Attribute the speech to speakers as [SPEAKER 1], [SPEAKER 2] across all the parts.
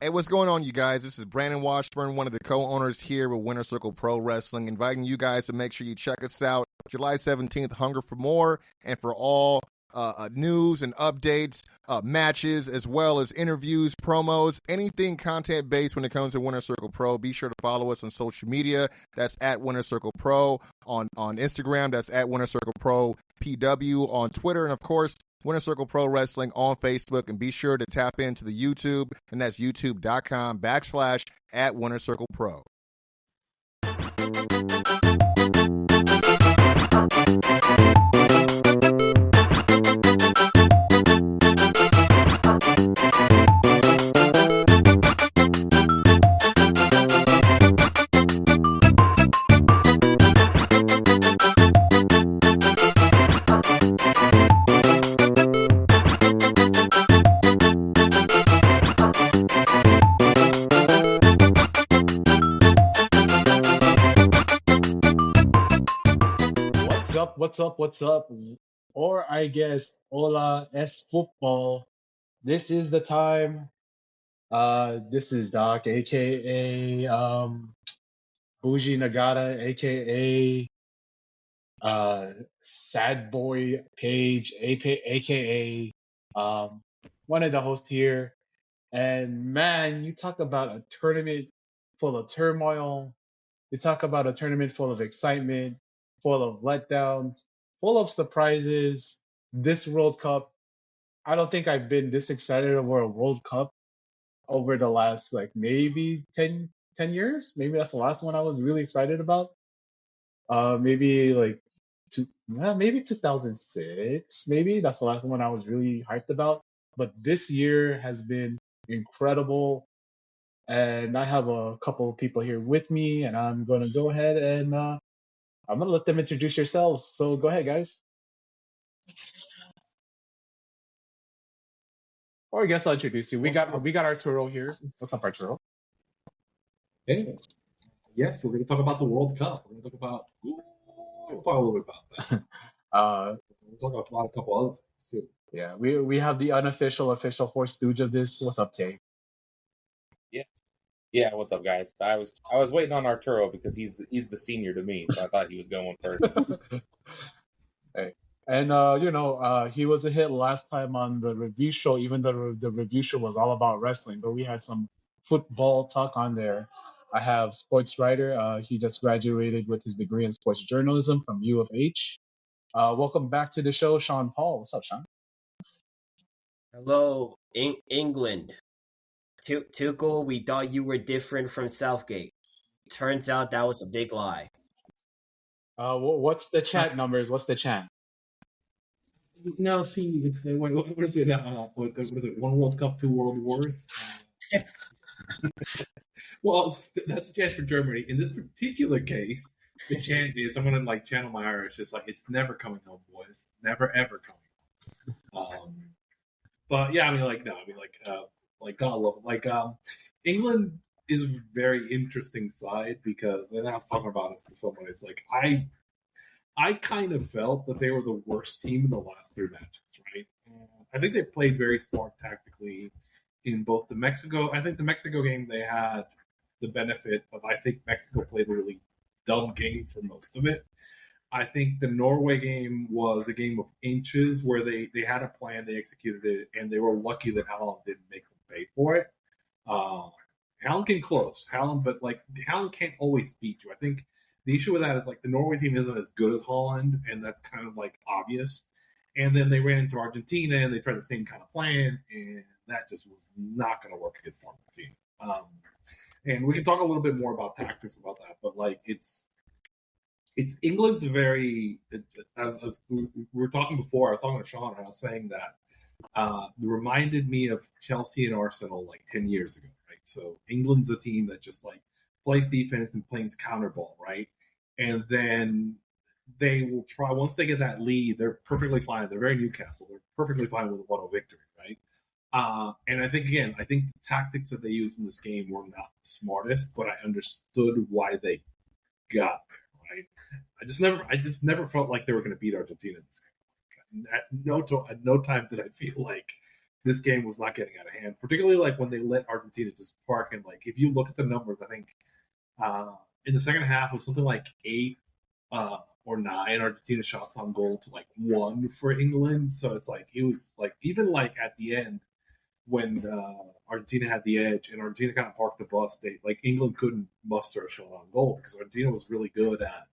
[SPEAKER 1] Hey, what's going on, you guys? This is Brandon Washburn, one of the co-owners here with Winner Circle Pro Wrestling, inviting you guys to make sure you check us out July 17th, Hunger for More, and for all news and updates, matches, as well as interviews, promos, anything content-based when it comes to Winner Circle Pro. Be sure to follow us on social media. That's at Winner Circle Pro. On Instagram, that's at Winner Circle Pro PW. On Twitter, and of course, Winner Circle Pro Wrestling on Facebook, and be sure to tap into the YouTube, and that's youtube.com/@Winner Circle Pro.
[SPEAKER 2] What's up? Or I guess, hola, es football. This is the time. This is Doc, aka Bougie Nagata, aka Sad Boy Page, aka one of the hosts here. And man, you talk about a tournament full of turmoil. You talk about a tournament full of excitement, full of letdowns, full of surprises. This World Cup, I don't think I've been this excited over a World Cup over the last maybe 10 years. Maybe that's the last one I was really excited about. Maybe maybe 2006. Maybe that's the last one I was really hyped about. But this year has been incredible. And I have a couple of people here with me, and I'm going to go ahead and I'm going to let them introduce yourselves. So go ahead, guys. Or I guess I'll introduce you. We got Arturo here. What's up, Arturo?
[SPEAKER 3] Hey, yes, we're going to talk about the World Cup. We'll talk a little bit about that. We'll talk about a couple other things too.
[SPEAKER 2] Yeah, we have the official fourth stooge of this. What's up, Tay?
[SPEAKER 4] Yeah, what's up, guys? I was waiting on Arturo because he's the senior to me, so I thought he was going first.
[SPEAKER 2] Hey, and he was a hit last time on the review show, even though the review show was all about wrestling, but we had some football talk on there. I have sports writer. He just graduated with his degree in sports journalism from U of H. Welcome back to the show, Sean Paul. What's up, Sean?
[SPEAKER 5] Hello, England. Tuchel, we thought you were different from Southgate. Turns out that was a big lie.
[SPEAKER 2] What's the chat numbers? What's the chat?
[SPEAKER 3] No, see, it's what is it? What is it? One World Cup, two World Wars. Well, that's a chant for Germany. In this particular case, the chant is, I'm going to channel my Irish. It's it's never coming home, boys. Never ever coming home. But yeah, God love it. England is a very interesting side because, and I was talking about it to someone, it's I kind of felt that they were the worst team in the last three matches, right? I think they played very smart tactically in both the Mexico. I think the Mexico game, they had the benefit of, I think Mexico played a really dumb game for most of it. I think the Norway game was a game of inches where they had a plan, they executed it, and they were lucky that Haaland didn't make them pay for it. Haaland can close, but Haaland can't always beat you. I think the issue with that is the Norway team isn't as good as Holland, and that's kind of obvious. And then they ran into Argentina, and they tried the same kind of plan, and that just was not going to work against Argentina. And we can talk a little bit more about tactics about that, but it's England's very, as we were talking before, I was talking to Sean, and I was saying that it reminded me of Chelsea and Arsenal 10 years ago, right? So England's a team that just plays defense and plays counter ball, right? And then they will try, once they get that lead, they're perfectly fine. They're very Newcastle. They're perfectly fine with a 1-0 victory, right? And I think the tactics that they used in this game were not the smartest, but I understood why they got there, right? I just never felt like they were going to beat Argentina in this game. At no time did I feel like this game was not getting out of hand, particularly like when they let Argentina just park. And like, if you look at the numbers, I think in the second half was something like 8 or 9 Argentina shots on goal to like 1 for England. So it's like, it was like, even like at the end when Argentina had the edge and Argentina kind of parked the bus, like England couldn't muster a shot on goal because Argentina was really good at.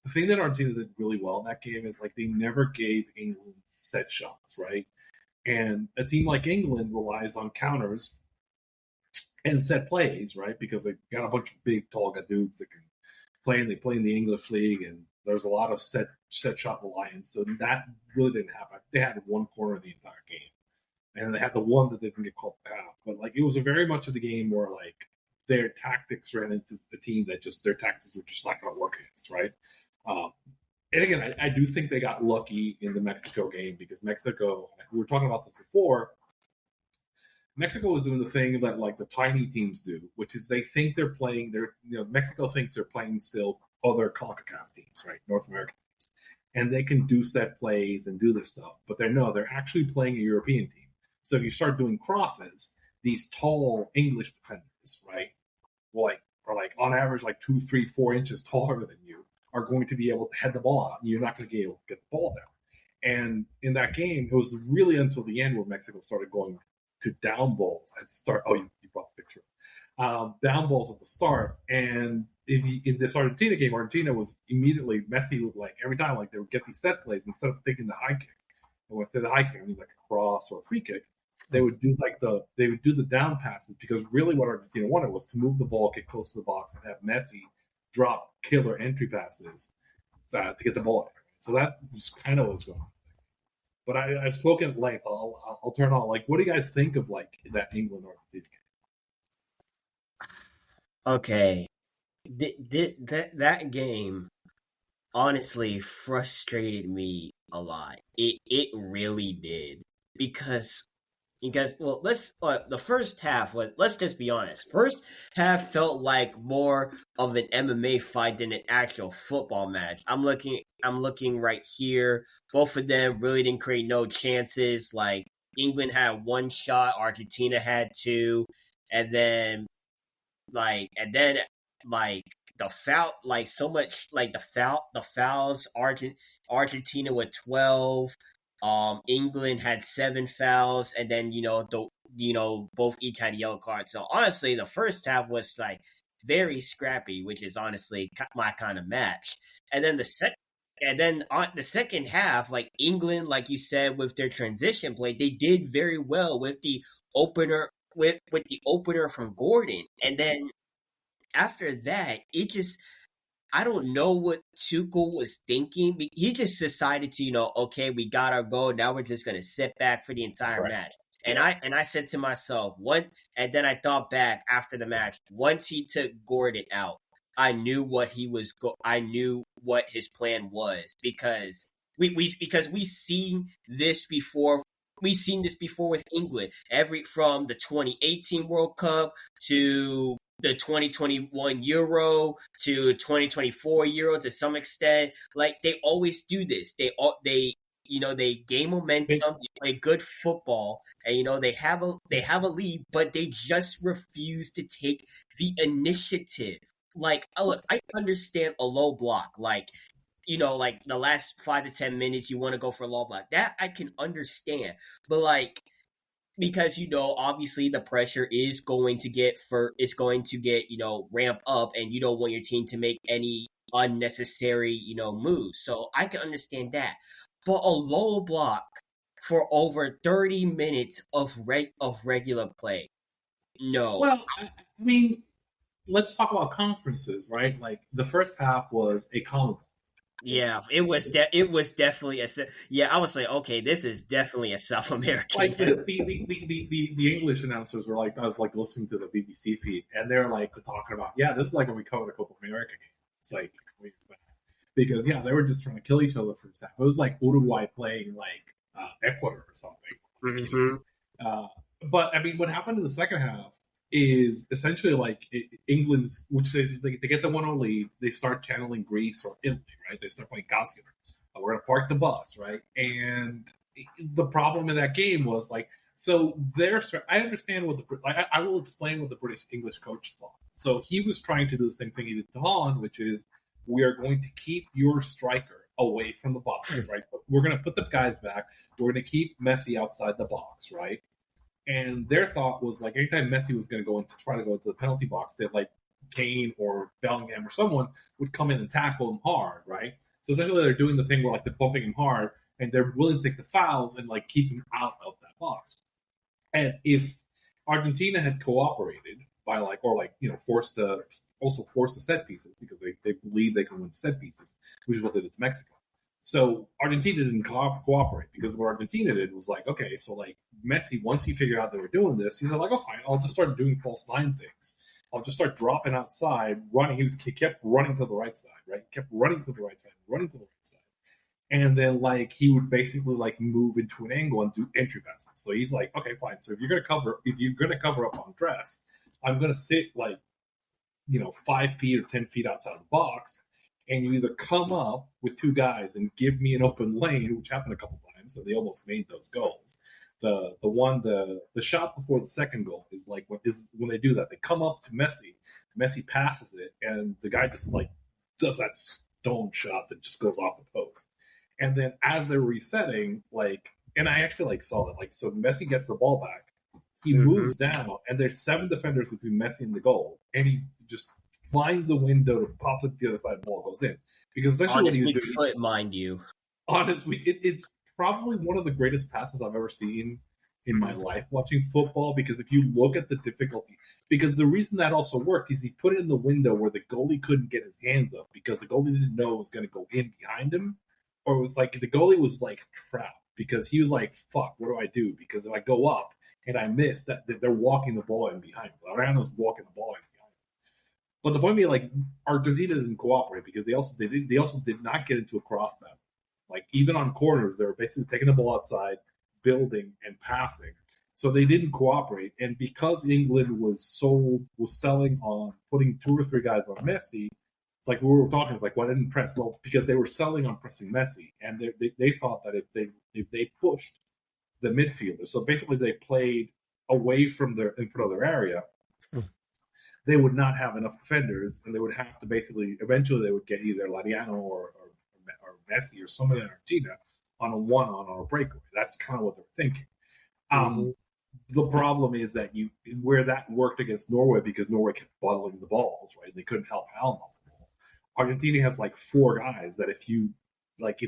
[SPEAKER 3] The thing that Argentina did really well in that game is like they never gave England set shots, right? And a team like England relies on counters and set plays, right? Because they got a bunch of big, tall dudes that can play, and they play in the English league, and there's a lot of set shot reliance. So that really didn't happen. They had one corner the entire game, and they had the one that didn't get called out. But like, it was a very much of the game where like their tactics ran into a team that just their tactics were just not going to work against, right? And again, I do think they got lucky in the Mexico game because Mexico, we were talking about this before, Mexico was doing the thing that like the tiny teams do, which is they think they're playing, Mexico thinks they're playing still other CONCACAF teams, right? North American teams. And they can do set plays and do this stuff, but they're actually playing a European team. So if you start doing crosses, these tall English defenders, right, are like on average like 2, 3, 4 inches taller than you, are going to be able to head the ball out, and you're not going to be able to get the ball down. And in that game, it was really until the end where Mexico started going to down balls at the start. Oh, you brought the picture. Down balls at the start. And in this Argentina game, Argentina was immediately Messi would like every time like they would get these set plays instead of taking the high kick. And when I say the high kick, I mean like a cross or a free kick. They would do the down passes because really what Argentina wanted was to move the ball, get close to the box, and have Messi drop killer entry passes to get the ball. So that was kind of what was going on. But I've spoken at length. I'll turn on. Like, what do you guys think of like that England Argentina game?
[SPEAKER 5] Okay, that game honestly frustrated me a lot. It really did because well, the first half was, let's just be honest. First half felt like more of an MMA fight than an actual football match. I'm looking right here. Both of them really didn't create no chances. Like England had 1 shot, Argentina had 2, and then the foul, like so much like the fouls. Argentina with 12. England had 7 fouls, and then both each had a yellow card. So honestly, the first half was like very scrappy, which is honestly my kind of match. And then the second half, like England, like you said, with their transition play, they did very well with the opener with the opener from Gordon, and then after that, it just. I don't know what Tuchel was thinking. He just decided to, okay, we got our goal. Now we're just going to sit back for the entire match. And I said to myself, and then I thought back after the match, once he took Gordon out, I knew what I knew what his plan was because we've seen this before. We've seen this before with England. From the 2018 World Cup to the 2021 Euro to 2024 Euro to some extent. Like they always do this. They gain momentum, they play good football, and they have a lead, but they just refuse to take the initiative. Like, look, I understand a low block, like the last 5 to 10 minutes you want to go for a low block. That I can understand, but like. Because obviously the pressure is going to get ramp up, and you don't want your team to make any unnecessary moves. So I can understand that, but a low block for over 30 minutes of regular play, no.
[SPEAKER 3] Well, I mean, let's talk about conferences, right? Like the first half was a comic.
[SPEAKER 5] Yeah, it was definitely I would say, okay, this is definitely a South American.
[SPEAKER 3] Like the English announcers were like, I was like listening to the BBC feed, and they're like talking about, this is like when we covered a Copa America game. It's like because they were just trying to kill each other for stuff. It was like Uruguay playing like Ecuador or something.
[SPEAKER 5] Mm-hmm.
[SPEAKER 3] But I mean, what happened in the second half is essentially like England's, which they get the 1-0 lead, they start channeling Greece or Italy, right? They start playing Gaskin. We're going to park the bus, right? And the problem in that game was like So I understand what I will explain what the British English coach thought. So he was trying to do the same thing he did to Holland, which is we are going to keep your striker away from the box, right? But we're going to put the guys back. We're going to keep Messi outside the box, right? And their thought was like anytime Messi was going to go and try to go into the penalty box, that like Kane or Bellingham or someone would come in and tackle him hard, right? So essentially, they're doing the thing where like they're bumping him hard and they're willing to take the fouls and like keep him out of that box. And if Argentina had cooperated by force the set pieces because they believe they can win set pieces, which is what they did to Mexico. So Argentina didn't cooperate because what Argentina did was like, okay, so like Messi, once he figured out they were doing this, he's like, oh fine, I'll just start doing false line things. I'll just start dropping outside, running. He kept running to the right side, right? He kept running to the right side, running to the right side. And then like he would basically like move into an angle and do entry passes. So he's like, okay, fine. So if you're gonna cover up on dress, I'm gonna sit like 5 feet or 10 feet outside the box, and you either come up with two guys and give me an open lane, which happened a couple times, so they almost made those goals. The shot before the second goal is like when they do that, they come up to Messi passes it, and the guy just like does that stone shot that just goes off the post. And then as they're resetting, like, and I actually like saw that, like, so Messi gets the ball back, he moves down, and there's 7 defenders between Messi and the goal, and he just finds the window to pop it to the other side, the ball goes in. Because essentially what he was doing,
[SPEAKER 5] foot, mind you.
[SPEAKER 3] Honestly, it's probably one of the greatest passes I've ever seen in my life watching football, because if you look at the difficulty, because the reason that also worked is he put it in the window where the goalie couldn't get his hands up because the goalie didn't know it was going to go in behind him, or it was like the goalie was like trapped because he was like, fuck, what do I do? Because if I go up and I miss, that they're walking the ball in behind me. Laureano's walking the ball in behind me. But the point being, like, Argentina didn't cooperate because they also did not get into a cross battle. Like, even on corners, they were basically taking the ball outside, building and passing. So they didn't cooperate. And because England was selling on putting 2 or 3 guys on Messi, it's like we were talking, like, why didn't press? Well, because they were selling on pressing Messi, and they thought that if they pushed the midfielder, so basically they played away from in front of their area, they would not have enough defenders, and they would have to basically eventually they would get either Lariano or Messi or somebody in Argentina on a one-on or a breakaway. That's kind of what they're thinking. The problem is that where that worked against Norway, because Norway kept bottling the balls, right? They couldn't help Haaland off the ball. Argentina has like 4 guys that if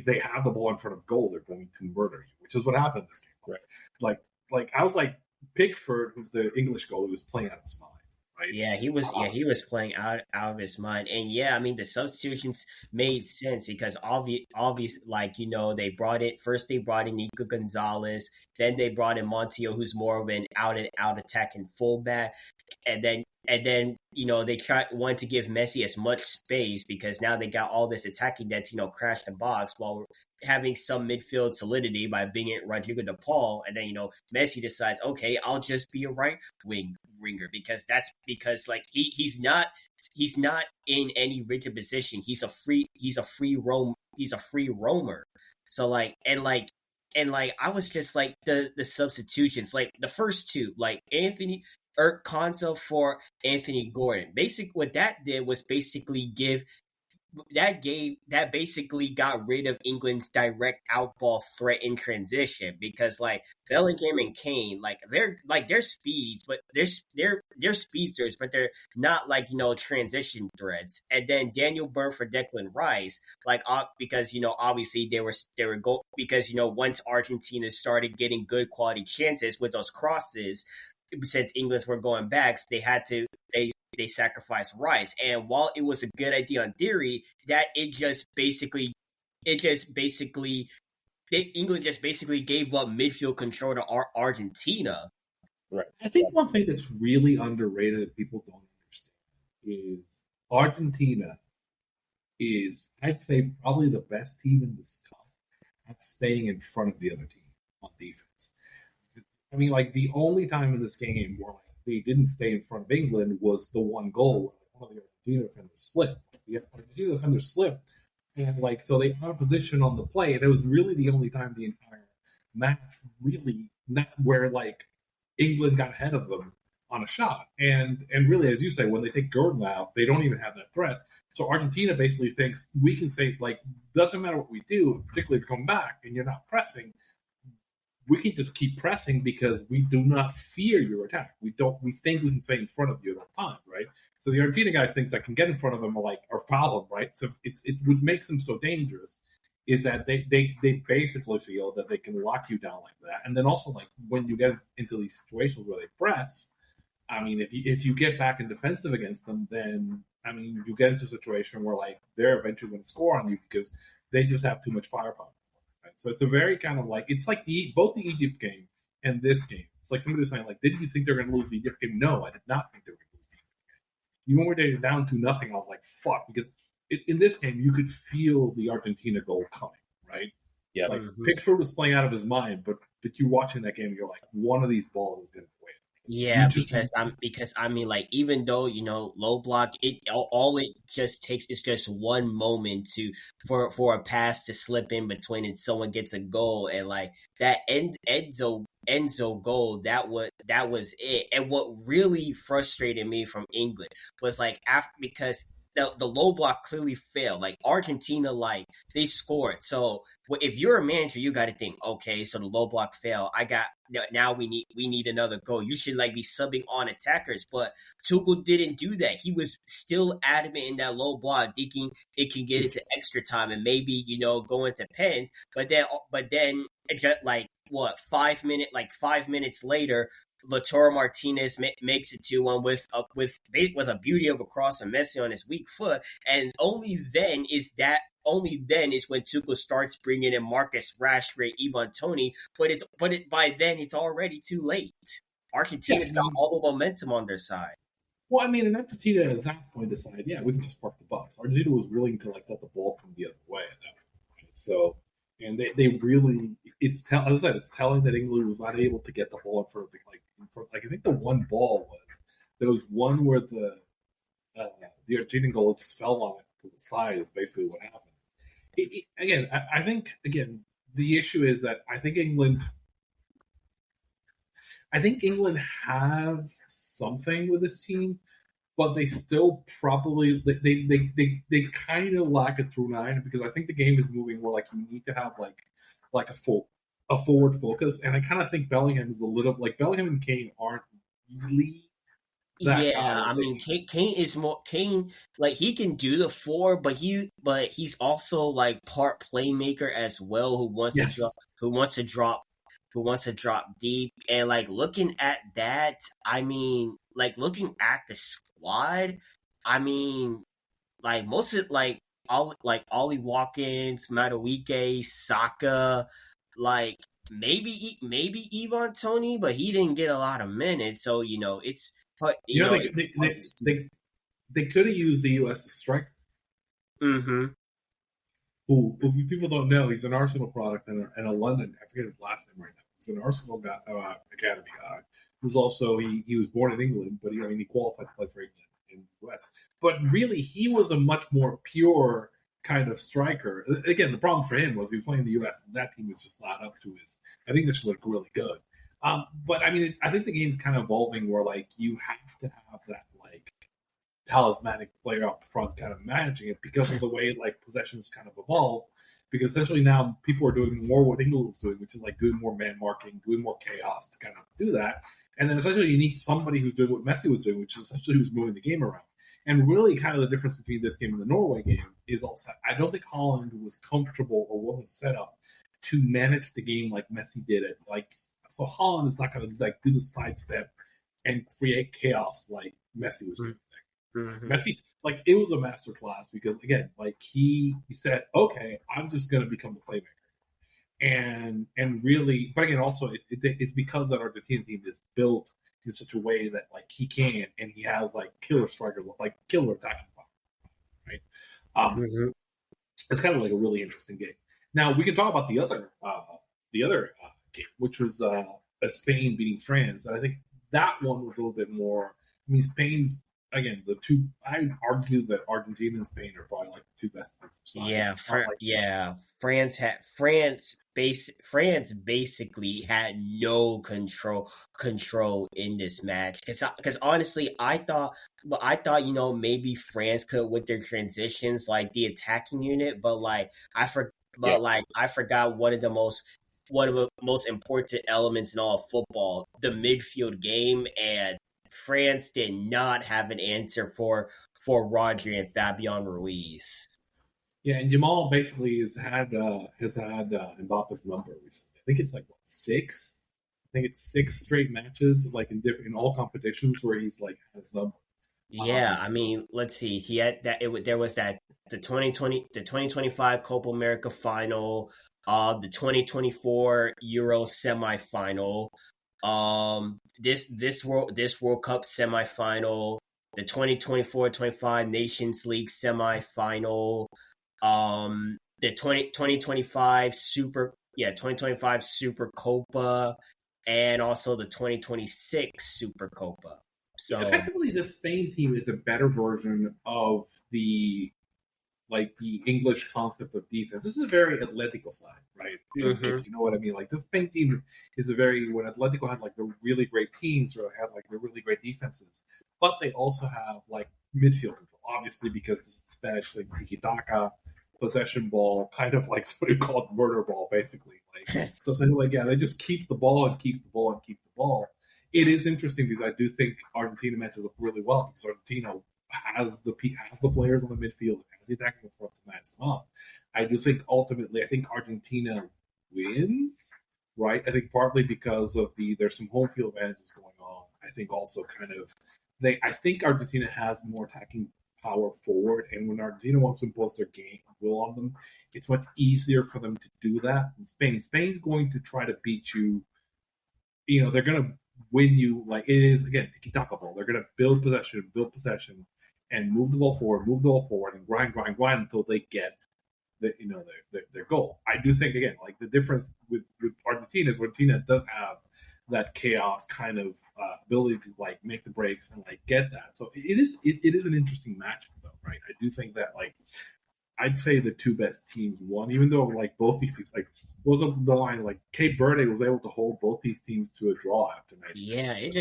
[SPEAKER 3] they have the ball in front of goal, they're going to murder you, which is what happened in this game. Right. Like I was like, Pickford, who's the English goalie, was playing out of his mind. Right?
[SPEAKER 5] Yeah, he was playing out of his mind. And yeah, I mean, the substitutions made sense because obvious, like, they brought in Nico Gonzalez, then they brought in Montiel, who's more of an out and out attacking fullback, and then they wanted to give Messi as much space because now they got all this attacking that's crash the box while having some midfield solidity by being it Rodrigo de Paul, and then Messi decides, okay, I'll just be a right winger because like he's not in any rigid position. He's a free roamer. So like I was just like the substitutions, like the first 2, like Anthony Konsa for Anthony Gordon. Basically, what that did was basically basically got rid of England's direct outball threat in transition, because like Bellingham and Kane, they're speeds, but they're speedsters, but they're not like transition threats. And then Daniel Burn for Declan Rice, because obviously they were go because once Argentina started getting good quality chances with those crosses, since England were going back, so they sacrificed Rice. And while it was a good idea on theory, that England just basically gave up midfield control to Argentina.
[SPEAKER 3] Right. I think one thing that's really underrated that people don't understand is Argentina is, I'd say, probably the best team in this cup at staying in front of the other team on defense. I mean, like, the only time in this game where they didn't stay in front of England was the one goal where one of the Argentina defenders slipped. The Argentina defender slipped, and so they got a position on the play, and it was really the only time the entire match really not where like England got ahead of them on a shot. And really, as you say, when they take Gordon out, they don't even have that threat. So Argentina basically thinks we can say, like, doesn't matter what we do, particularly if you come back and you're not pressing, we can just keep pressing because we do not fear your attack. We think we can stay in front of you at all times, right? So the Argentina guy thinks I can get in front of him or foul him, right? So it's what makes them so dangerous is that they basically feel that they can lock you down like that. And then also, like, when you get into these situations where they press, I mean, if you get back in defensive against them, then I mean, you get into a situation where like they're eventually going to score on you because they just have too much firepower. Right? So it's a very kind of like it's like both the Egypt game and this game. It's like somebody was saying, like, didn't you think they were going to lose the Egypt game? No, I did not think they were going to lose the Egypt game. Even when they were down 2-0, I was like, fuck, because in this game you could feel the Argentina goal coming, right?
[SPEAKER 4] Yeah,
[SPEAKER 3] like Pickford was playing out of his mind, but you're watching that game, and you're like, one of these balls is going to win.
[SPEAKER 5] Yeah, because I mean, like, even though, low block, all it just takes is just one moment for a pass to slip in between and someone gets a goal, and like that Enzo goal, that was it. And what really frustrated me from England was like because the low block clearly failed. Like Argentina, like they scored. So if you're a manager, you got to think, okay, so the low block failed. Now we need another goal. You should like be subbing on attackers, but Tuchel didn't do that. He was still adamant in that low block, thinking it can get into extra time and maybe go into pens. But then it got like 5 minutes later, Lautaro Martinez makes it 2-1 with a beauty of a cross and Messi on his weak foot, and only then is when Tuchel starts bringing in Marcus Rashford, Ivan Toney, but by then it's already too late. Argentina's got all the momentum on their side.
[SPEAKER 3] Well, I mean, and Argentina at that point decided, we can just park the bus. Argentina was willing to like let the ball come the other way at that point. Right? So, and they really, as I said, it's telling that England was not able to get the ball in front of I think the one ball there was one where the Argentinian goal just fell on it to the side is basically what happened. I think the issue is that I think England have something with this team, but they still probably they kind of lack a through line because I think the game is moving more like you need to have like a forward focus, and I kind of think Bellingham is a little like Bellingham and Kane aren't really.
[SPEAKER 5] I mean, Kane is more Kane. Like he can do the 4, but he's also like part playmaker as well. Who wants to drop deep. And like looking at that, I mean, like looking at the squad, I mean, like most of Ollie Watkins, Madueke, Saka, like maybe Ivan Toney, but he didn't get a lot of minutes. So it's. But
[SPEAKER 3] they could have used the U.S. as striker.
[SPEAKER 5] Mm-hmm.
[SPEAKER 3] Who people don't know, he's an Arsenal product and a London. I forget his last name right now. He's an Arsenal guy, academy guy. Who's also he was born in England, but he qualified to play for England in the U.S. But really, he was a much more pure kind of striker. Again, the problem for him was he was playing in the U.S. and that team was just not up to his. I think this looked really good. But I mean, I think the game's kind of evolving where like you have to have that like talismanic player up front kind of managing it because of the way like possessions kind of evolved. Because essentially now people are doing more what England was doing, which is like doing more man marking, doing more chaos to kind of do that. And then essentially you need somebody who's doing what Messi was doing, which is essentially who's moving the game around. And really kind of the difference between this game and the Norway game is also I don't think Holland was comfortable or wasn't set up to manage the game like Messi did it. Like so Holland is not going to like do the sidestep and create chaos like Messi was doing.
[SPEAKER 5] Mm-hmm.
[SPEAKER 3] Messi, like it was a masterclass because again, like he said, okay, I'm just going to become the playmaker, and really, but again, also it's because that Argentina team is built in such a way that like he can and he has like killer striker, like killer attacking power, right? It's kind of like a really interesting game. Now we can talk about the other game, which was Spain beating France, and I think that one was a little bit more. I mean, Spain's. Again, the two. I would argue that Argentina and Spain are probably like the two best defensive sides.
[SPEAKER 5] France France basically had no control in this match. Because honestly, I thought maybe France could with their transitions, like the attacking unit, but I forgot one of the most important elements in all of football, the midfield game, and France did not have an answer for Rodri and Fabian Ruiz.
[SPEAKER 3] Yeah, and Jamal basically has had Mbappe's number recently. I think it's like 6. I think it's 6 straight matches, like in all competitions where he's like had his number.
[SPEAKER 5] Yeah, I mean, let's see. He had that. There was that the 2025 Copa America final, the 2024 Euro semifinal, this World Cup semifinal, the 2024-25 Nations League semifinal, the 2025 Super Copa, and also the 2026 Super Copa. So
[SPEAKER 3] effectively, the Spain team is a better version of the English concept of defense. This is a very Atletico side, right? If you know what I mean. Like, the Spain team is when Atletico had like the really great teams or had like the really great defenses, but they also have like midfield control, obviously, because this is Spanish, like tiki-taka, possession ball, kind of like what you call it, murder ball, basically. Like, so it's like, yeah, they just keep the ball and keep the ball and keep the ball. It is interesting because I do think Argentina matches up really well because Argentina has the players on the midfield, has the attacking front to match them up. I do think ultimately, I think Argentina wins, right? I think partly because of there's some home field advantages going on. I think also I think Argentina has more attacking power forward, and when Argentina wants to impose their game will on them, it's much easier for them to do that than Spain's going to try to beat you. You know, they're going to win you, like it is, again, tiki-taka ball. They're going to build possession, and move the ball forward, and grind until they get their goal. I do think, again, like the difference with Argentina is Argentina does have that chaos kind of ability to like make the breaks and like get that. So it is an interesting matchup though, right? I do think that like I'd say the two best teams won, even though like both these teams like was up the line like Cape Verde was able to hold both these teams to a draw after 90 minutes.
[SPEAKER 5] It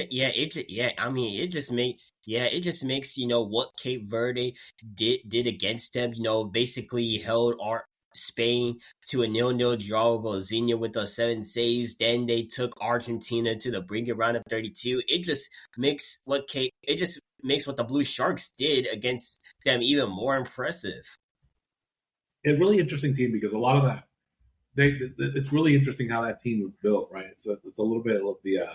[SPEAKER 5] just makes what Cape Verde did against them. Basically held Spain to a 0-0 draw with Zinha with those 7 saves. Then they took Argentina to the brink round of 32. It just makes what the Blue Sharks did against them even more impressive.
[SPEAKER 3] A really interesting team because a lot of that it's really interesting how that team was built, right? It's a little bit of the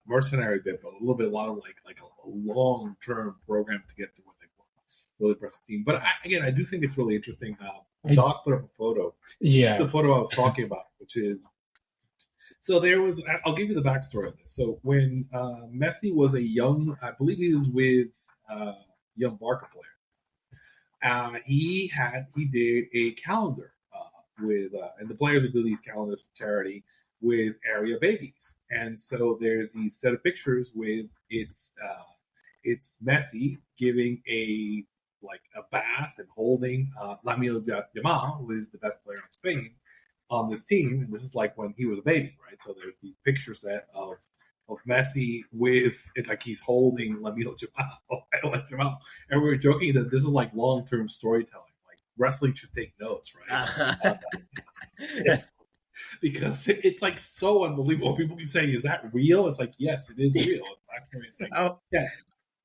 [SPEAKER 3] mercenary bit, but a lot of like a long term program to get to where they were. Really impressive team. But I do think it's really interesting how Doc put up a photo.
[SPEAKER 2] Yeah,
[SPEAKER 3] this is the photo I was talking about, which is so there was. I'll give you the backstory of this. So when Messi was a young, I believe he was with young Barca player. He did a calendar with and the players would do these calendars for charity with area babies, and so there's these set of pictures with it's Messi giving a bath and holding Lamine Yamal, who is the best player in Spain on this team, and this is like when he was a baby, right? So there's these picture set of Messi with it, like he's holding Lamine Yamal, and we were joking that this is like long-term storytelling. Wrestling should take notes, right? Because it's like so unbelievable. People keep saying, "Is that real?" It's like, yes, it is real.
[SPEAKER 5] Yeah.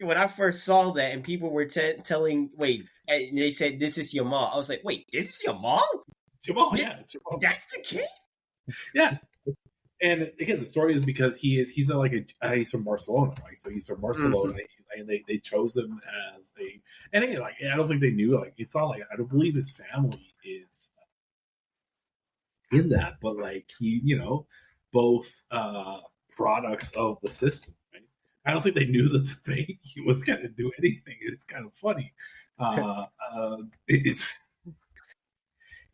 [SPEAKER 5] When I first saw that, and people were telling, and they said, "This is your mom." I was like, "Wait, this is your mom?"
[SPEAKER 3] It's your mom, yeah. It's your mom.
[SPEAKER 5] That's the kid.
[SPEAKER 3] Yeah. And again, the story is because he's from Barcelona, right? So he's from Barcelona, and they chose him as a. And again, I don't think they knew. It's not I don't believe his family is in that, but he, both products of the system. Right? I don't think they knew that the baby was going to do anything. It's kind of funny.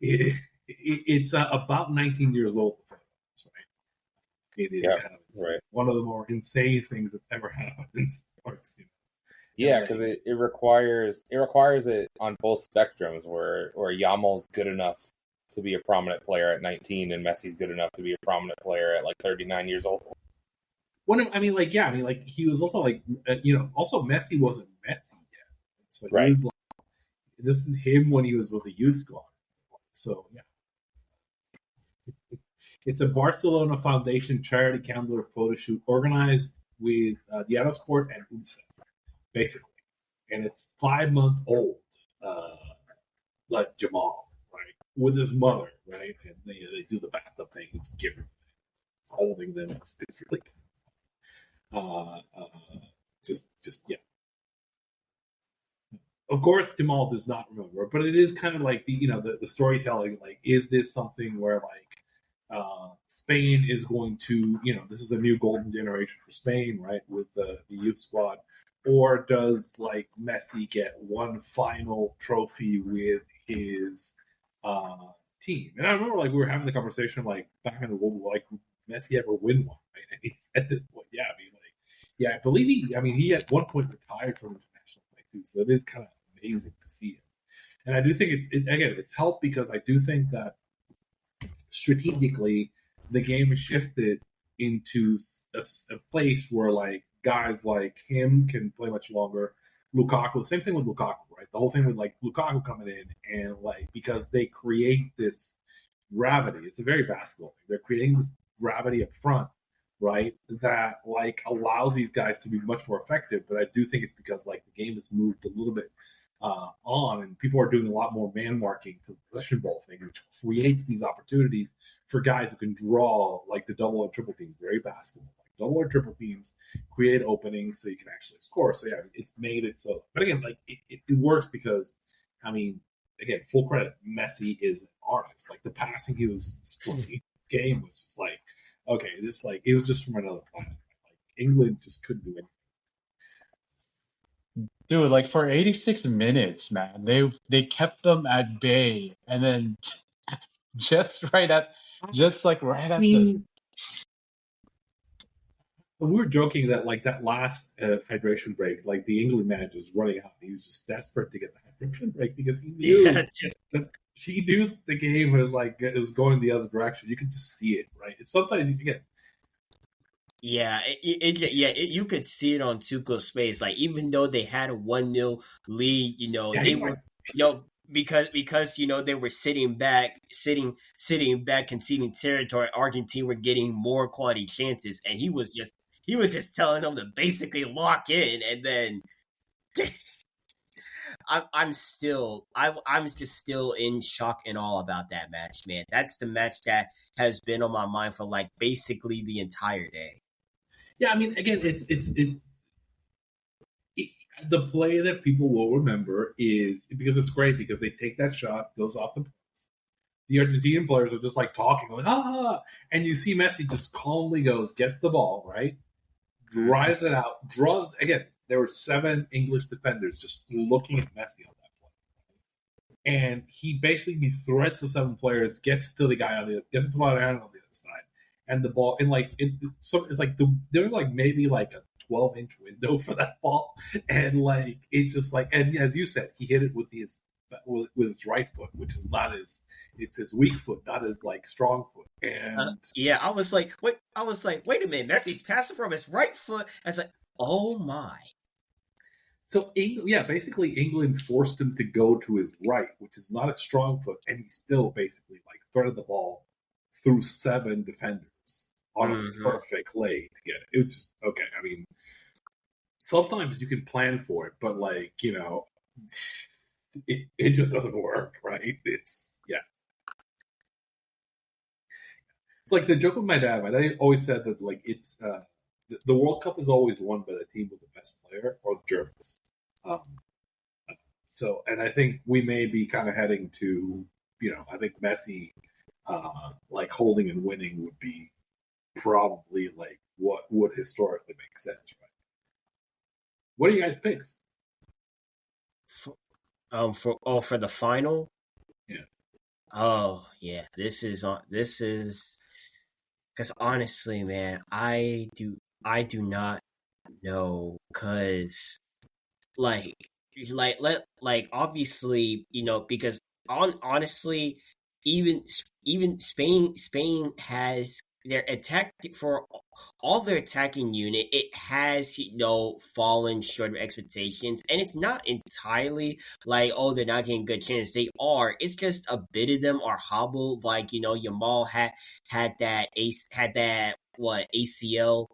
[SPEAKER 3] It's about 19 years old. It is kind of one of the more insane things that's ever happened in sports.
[SPEAKER 4] Yeah, because it requires it on both spectrums where Yamal's good enough to be a prominent player at 19, and Messi's good enough to be a prominent player at like 39 years old.
[SPEAKER 3] He was also like, also Messi wasn't Messi yet. So he
[SPEAKER 4] Right.
[SPEAKER 3] was like, this is him when he was with the youth squad. So yeah. It's a Barcelona Foundation charity calendar photo shoot organized with the Autosport and EPSYS, basically. And it's 5-month-old, like Jamal, right, with his mother, right, and they do the bathtub thing. It's giving, it's holding them. It's really just yeah. Of course, Jamal does not remember, but it is kind of like the storytelling. Like, is this something where Spain is going to, this is a new golden generation for Spain, right, with the youth squad, or does like Messi get one final trophy with his team? And I remember like we were having the conversation like back in the World War, like Messi ever win one, right? And he's at this point, I believe he at one point retired from international play too, so it is kind of amazing to see it. And I do think it's helped because I do think that strategically the game has shifted into a place where like guys like him can play much longer. Lukaku, same thing with Lukaku, right? The whole thing with like Lukaku coming in and like because they create this gravity. It's a very basketball thing. They're creating this gravity up front, right? That like allows these guys to be much more effective. But I do think it's because like the game has moved a little bit on, and people are doing a lot more man marking to the possession ball thing, which creates these opportunities for guys who can draw like the double and triple teams. Very basketball. Like double or triple teams create openings so you can actually score. So yeah, it's made it so. But again, like it works because again, full credit, Messi is an artist. Like the passing he was displaying game was just like, okay, this like it was just from another planet. Like England just couldn't do anything.
[SPEAKER 2] Dude, like for 86 minutes, man, they kept them at bay, and then right at the.
[SPEAKER 3] We were joking that like that last hydration break, like the England manager was running out. He was just desperate to get the hydration break because he knew the game was like it was going the other direction. You could just see it, right? It's sometimes you forget.
[SPEAKER 5] Yeah, you could see it on Tuchel's face. Like even though they had a 1-0 lead, they were, because they were sitting back, conceding territory. Argentina were getting more quality chances, and he was just telling them to basically lock in, and then I'm just still in shock and all about that match, man. That's the match that has been on my mind for like basically the entire day.
[SPEAKER 3] Yeah, I mean, again, it's the play that people will remember is because it's great because they take that shot, goes off the post. The Argentinian players are just like talking, like and you see Messi just calmly gets the ball, right, drives it out, draws again. There were 7 English defenders just looking at Messi on that play, and he basically threats the 7 players, gets to the guy on the other side. And the ball, and like it's like there was like maybe like a 12-inch window for that ball, and like it's just like, and as you said, he hit it with his right foot, which is not it's his weak foot, not his like strong foot. And
[SPEAKER 5] I was like, wait a minute, Messi's passing from his right foot. I was like, oh my.
[SPEAKER 3] So basically England forced him to go to his right, which is not a strong foot, and he still basically like threaded the ball through 7 defenders on a perfect lay to get it. It was just okay. I mean, sometimes you can plan for it, but like it just doesn't work, right? It's like the joke with my dad. My dad always said that like it's the World Cup is always won by the team with the best player or the Germans. So, and I think we may be kind of heading to I think Messi like holding and winning would be probably like what would historically make sense, right? What are you guys' picks?
[SPEAKER 5] For the final?
[SPEAKER 3] Yeah.
[SPEAKER 5] Oh yeah, this is because honestly, man, I do not know because like obviously because honestly even Spain has their attack for all their attacking unit. It has fallen short of expectations, and it's not entirely like they're not getting good chances. They are. It's just a bit of them are hobbled. Like Yamal had that ACL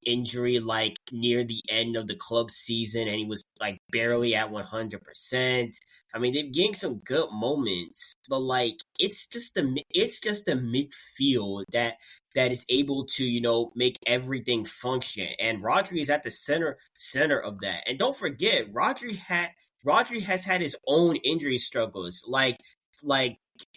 [SPEAKER 5] injury like near the end of the club season, and he was like barely at 100%. I mean, they're getting some good moments, but like it's just a midfield that is able to make everything function, and Rodri is at the center of that. And don't forget, Rodri has had his own injury struggles, like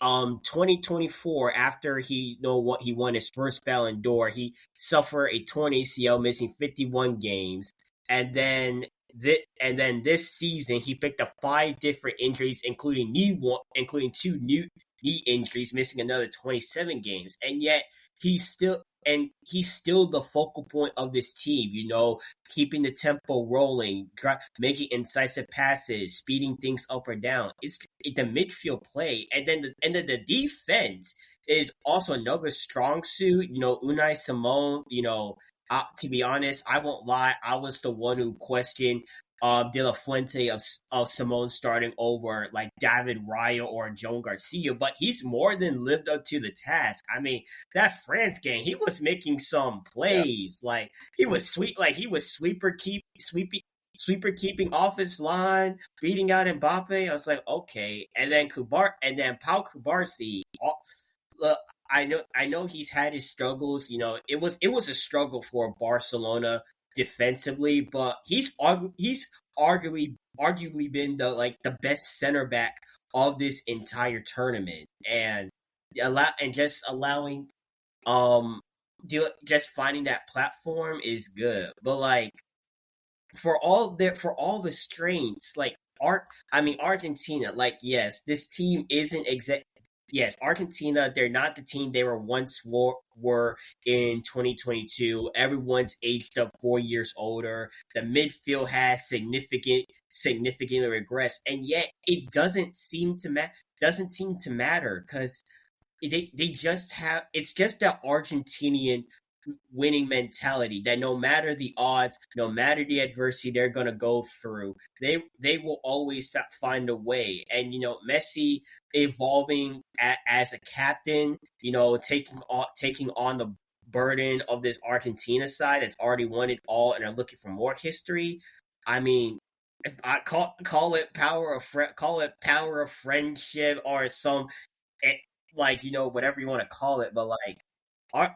[SPEAKER 5] 2024, after he won his first Ballon d'Or, he suffered a torn ACL, missing 51 games, and then this season he picked up 5 different injuries, including two new knee injuries, missing another 27 games, and yet he's still the focal point of this team, keeping the tempo rolling, making incisive passes, speeding things up or down. It's the midfield play, and then the defense is also another strong suit. Unai Simon. To be honest, I won't lie, I was the one who questioned De La Fuente of Simone starting over like David Raya or Joan Garcia, but he's more than lived up to the task. I mean, that France game, he was making some plays. Yeah. Like he was sweeper keeping off his line, beating out Mbappe. I was like, okay. And then Pau Cubarsí. I know he's had his struggles. It was a struggle for Barcelona defensively, but he's arguably been the best center back of this entire tournament, and just finding that platform is good. But like for all the strengths, like Argentina, like yes, this team isn't Yes, Argentina, they're not the team they were in 2022. Everyone's aged up 4 years older. The midfield has significantly regressed, and yet it doesn't seem to matter because they just have. It's just that Argentinian winning mentality that no matter the odds, no matter the adversity they're going to go through, they will always find a way. And Messi evolving as a captain, taking on the burden of this Argentina side that's already won it all and are looking for more history. I mean, I call it power of friendship or some whatever you want to call it, but like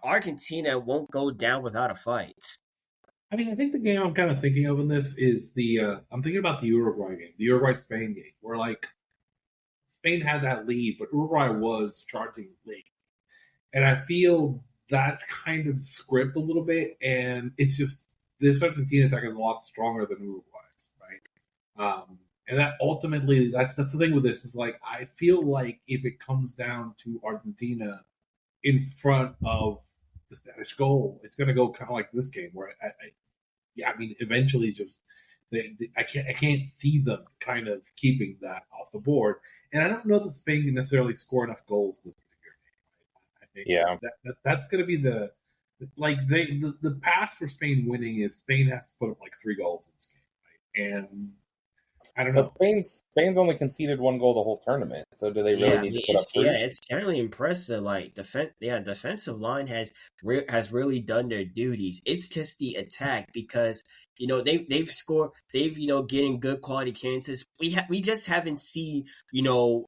[SPEAKER 5] Argentina won't go down without a fight.
[SPEAKER 3] I mean, I think the game I'm kind of thinking of in this is I'm thinking about the Uruguay game, the Uruguay-Spain game, where like Spain had that lead, but Uruguay was charging late. And I feel that's kind of the script a little bit, and it's just this Argentina attack is a lot stronger than Uruguay's, right? And that ultimately, that's the thing with this, is like I feel like if it comes down to Argentina in front of the Spanish goal, it's going to go kind of like this game, where eventually, just I can't see them kind of keeping that off the board, and I don't know that Spain can necessarily score enough goals this particular game. I think that's going to be the path for Spain winning is Spain has to put up like 3 goals in this game, right? And I don't know.
[SPEAKER 4] But Spain's only conceded 1 goal the whole tournament, so do they really need to put up 3?
[SPEAKER 5] Yeah, it's generally impressive. Like defensive line has really done their duties. It's just the attack, because they've scored, they've getting good quality chances. We just haven't seen a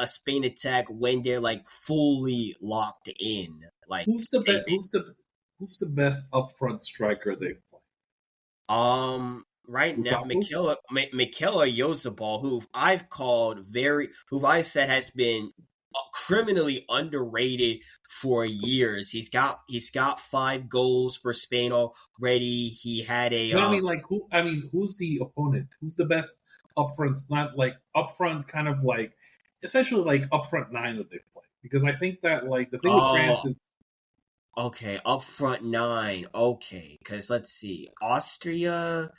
[SPEAKER 5] Spain attack when they're like fully locked in. Like
[SPEAKER 3] who's the best upfront striker they've played?
[SPEAKER 5] Right now, Mikel Oyarzabal, who I've said has been criminally underrated for years. He's got 5 goals for Spain already. He had a.
[SPEAKER 3] Who's the opponent? Who's the best upfront? Not like upfront, kind of like essentially like upfront 9 that they've played. Because I think that like the thing with France is.
[SPEAKER 5] Okay, upfront 9. Okay, because let's see, Austria.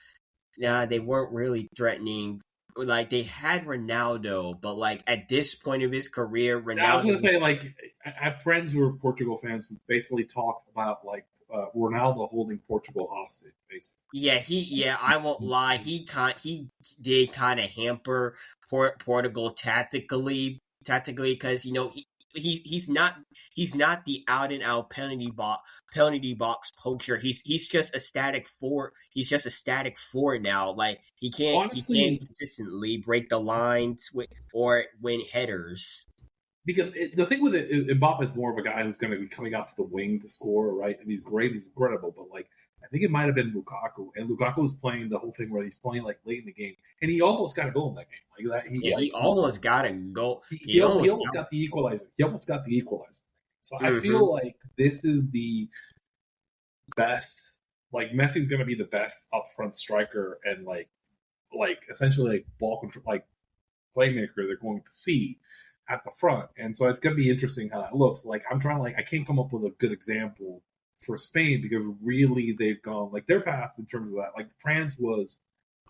[SPEAKER 5] Nah, they weren't really threatening. like they had Ronaldo, but like at this point of his career, Ronaldo.
[SPEAKER 3] I was going to say, like, I have friends who are Portugal fans who basically talk about like Ronaldo holding Portugal hostage, basically.
[SPEAKER 5] Yeah, I won't lie. He did kind of hamper Portugal tactically because he's not the out and out penalty box poacher. He's just a static four. He's just a static four now. Like he can't consistently break the lines or win headers.
[SPEAKER 3] Because the thing with it, Mbappe is more of a guy who's going to be coming out for the wing to score, right? And he's great, he's incredible. But like, I think it might have been Lukaku, and Lukaku was playing the whole thing where he's playing like late in the game, and he almost got a goal in that game. Like that,
[SPEAKER 5] he almost got a goal.
[SPEAKER 3] He almost got the equalizer. So I feel like this is the best. Like Messi's going to be the best upfront striker and like essentially like ball control, like playmaker they're going to see at the front. And so it's going to be interesting how that looks. Like I'm trying, like I can't come up with a good example for Spain because really they've gone like their path in terms of that. Like France was